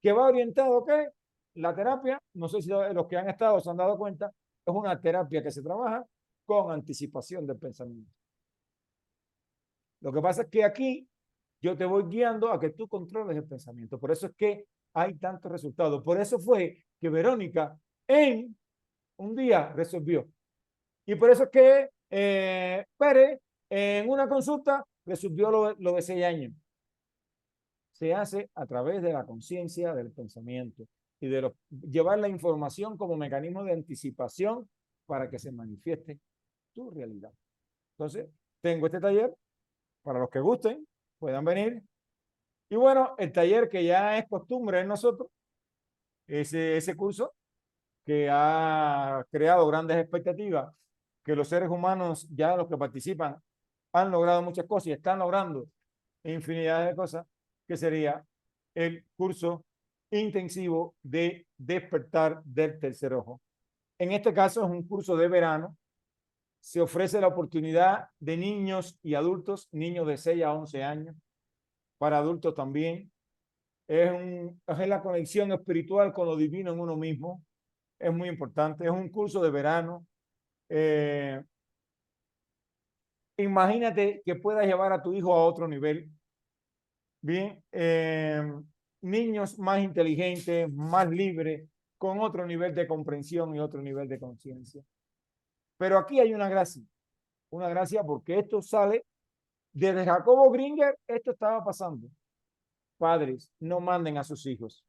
que va orientado que la terapia, no sé si los que han estado se han dado cuenta, es una terapia que se trabaja con anticipación del pensamiento. Lo que pasa es que aquí yo te voy guiando a que tú controles el pensamiento. Por eso es que hay tantos resultados. Por eso fue que Verónica en un día resolvió. Y por eso es que Pérez en una consulta resolvió lo de 6 años. Se hace a través de la conciencia del pensamiento y de llevar la información como mecanismo de anticipación para que se manifieste tu realidad. Entonces, tengo este taller para los que gusten, puedan venir. Y bueno, el taller que ya es costumbre en nosotros, ese curso que ha creado grandes expectativas, que los seres humanos, ya los que participan, han logrado muchas cosas y están logrando infinidad de cosas, que sería el curso intensivo de despertar del tercer ojo. En este caso es un curso de verano. Se ofrece la oportunidad de niños y adultos, niños de 6 a 11 años, para adultos también. Es la conexión espiritual con lo divino en uno mismo. Es muy importante. Es un curso de verano. Imagínate que puedas llevar a tu hijo a otro nivel. Bien, niños más inteligentes, más libres, con otro nivel de comprensión y otro nivel de conciencia. Pero aquí hay una gracia porque esto sale desde Jacobo Gringer, esto estaba pasando. Padres, no manden a sus hijos.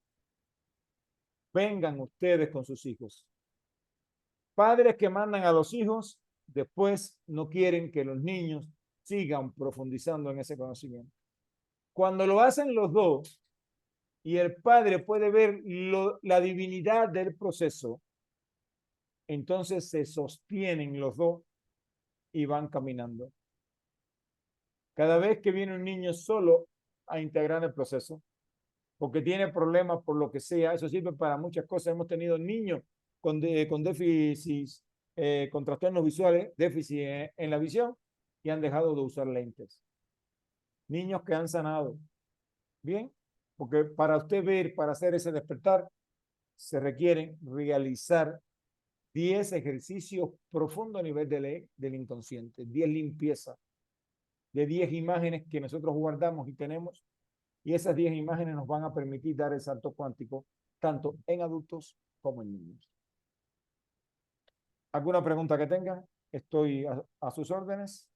Vengan ustedes con sus hijos. Padres que mandan a los hijos, después no quieren que los niños sigan profundizando en ese conocimiento. Cuando lo hacen los dos y el padre puede ver la divinidad del proceso, entonces se sostienen los dos y van caminando. Cada vez que viene un niño solo a integrar el proceso, porque tiene problemas por lo que sea, eso sirve para muchas cosas. Hemos tenido niños con déficits, con trastornos visuales, déficit en la visión, y han dejado de usar lentes. niños que han sanado. Bien, porque para usted ver, para hacer ese despertar, se requiere realizar 10 ejercicios profundos a nivel del inconsciente, 10 limpiezas de 10 imágenes que nosotros guardamos y tenemos, y esas 10 imágenes nos van a permitir dar el salto cuántico tanto en adultos como en niños. ¿Alguna pregunta que tengan? Estoy a sus órdenes.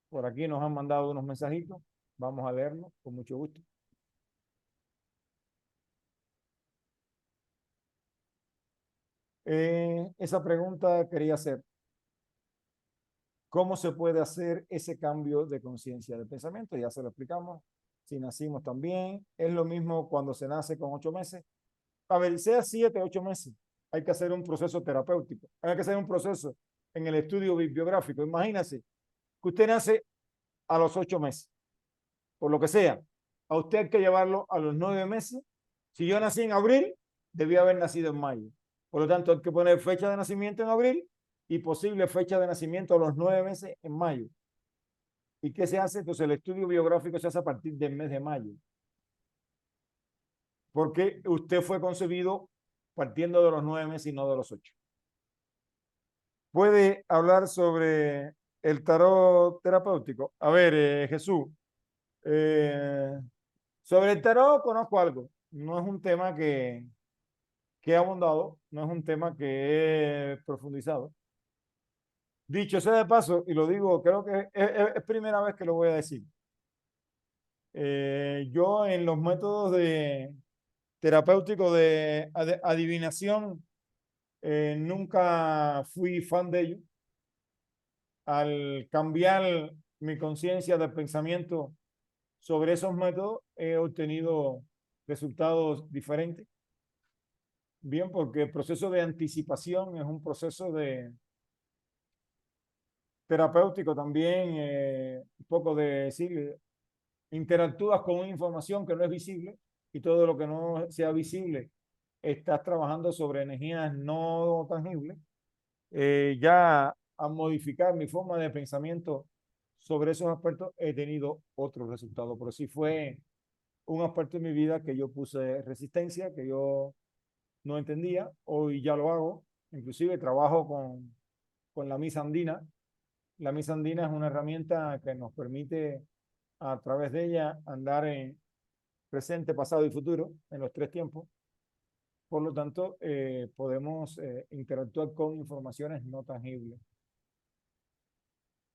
Por aquí nos han mandado unos mensajitos. Vamos a leerlos con mucho gusto. Esa pregunta quería hacer. ¿Cómo se puede hacer ese cambio de conciencia de pensamiento? Ya se lo explicamos. Si nacimos también, es lo mismo cuando se nace con 8 meses. A ver, sea 7, 8 meses, hay que hacer un proceso terapéutico. Hay que hacer un proceso en el estudio bibliográfico. Imagínese que usted nace a los 8 meses, por lo que sea. A usted hay que llevarlo a los 9 meses. Si yo nací en abril, debía haber nacido en mayo. Por lo tanto, hay que poner fecha de nacimiento en abril y posible fecha de nacimiento a los 9 meses en mayo. ¿Y qué se hace? Entonces el estudio biográfico se hace a partir del mes de mayo. Porque usted fue concebido partiendo de los 9 meses y no de los 8. ¿Puede hablar sobre el tarot terapéutico? A ver, Jesús, sobre el tarot conozco algo. No es un tema que he abundado, no es un tema que he profundizado. Dicho sea de paso, y lo digo, creo que es primera vez que lo voy a decir. Yo en los métodos terapéuticos de adivinación nunca fui fan de ellos. Al cambiar mi conciencia de pensamiento sobre esos métodos, he obtenido resultados diferentes. Bien, porque el proceso de anticipación es un proceso terapéutico también, un poco de decir, interactúas con una información que no es visible y todo lo que no sea visible, estás trabajando sobre energías no tangibles. Ya a modificar mi forma de pensamiento sobre esos aspectos, he tenido otros resultados, pero sí fue un aspecto de mi vida que yo puse resistencia, que yo no entendía, hoy ya lo hago, inclusive trabajo con la misa andina. La misa andina es una herramienta que nos permite a través de ella andar en presente, pasado y futuro, en los 3 tiempos. Por lo tanto, podemos interactuar con informaciones no tangibles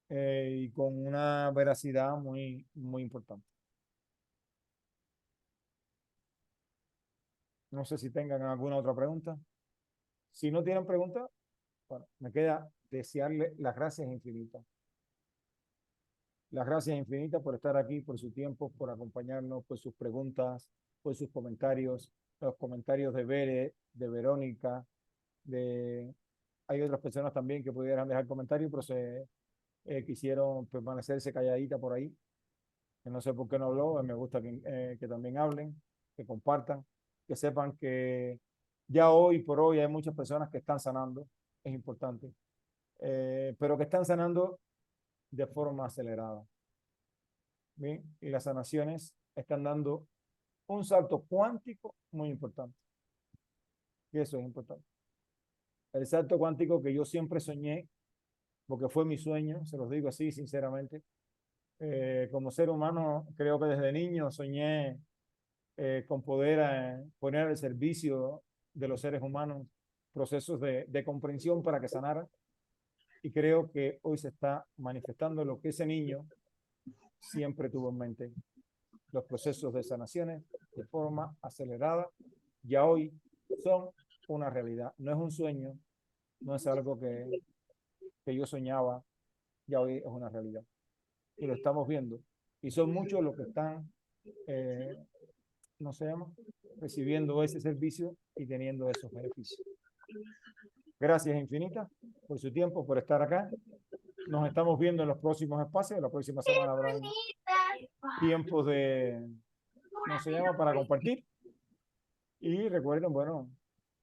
y con una veracidad muy, muy importante. No sé si tengan alguna otra pregunta. Si no tienen pregunta, bueno, me queda desearle las gracias infinitas. Las gracias infinitas por estar aquí, por su tiempo, por acompañarnos, por sus preguntas, por sus comentarios, los comentarios de Bere, de Verónica, hay otras personas también que pudieran dejar comentarios, pero quisieron permanecerse calladita por ahí. Que no sé por qué no habló, me gusta que también hablen, que compartan, que sepan que ya hoy por hoy hay muchas personas que están sanando, es importante, pero que están sanando de forma acelerada. Bien, y las sanaciones están dando un salto cuántico muy importante. Y eso es importante. El salto cuántico que yo siempre soñé, porque fue mi sueño, se los digo así sinceramente. Como ser humano, creo que desde niño soñé con poder poner al servicio de los seres humanos procesos de comprensión para que sanaran. Y creo que hoy se está manifestando lo que ese niño siempre tuvo en mente, los procesos de sanaciones de forma acelerada, ya hoy son una realidad. No es un sueño, no es algo que yo soñaba, ya hoy es una realidad. Y lo estamos viendo. Y son muchos los que están, no se llama, recibiendo ese servicio y teniendo esos beneficios. Gracias infinitas por su tiempo, por estar acá. Nos estamos viendo en los próximos espacios. La próxima semana habrá tiempos no se llama, para compartir. Y recuerden, bueno,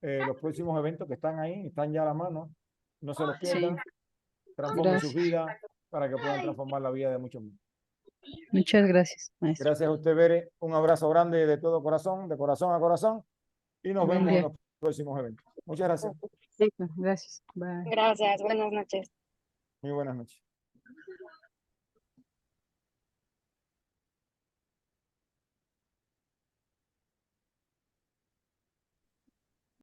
los próximos eventos que están ahí, están ya a la mano. No se los pierdan. Sí, Transformen sus gracias. vidas para que puedan transformar la vida de muchos más. Muchas gracias, maestro. Gracias a usted, Bere. Un abrazo grande de todo corazón, de corazón a corazón. Y nos Buen vemos en día. los próximos eventos. Muchas gracias. Sí, gracias. Bye. Gracias, buenas noches. Muy buenas noches.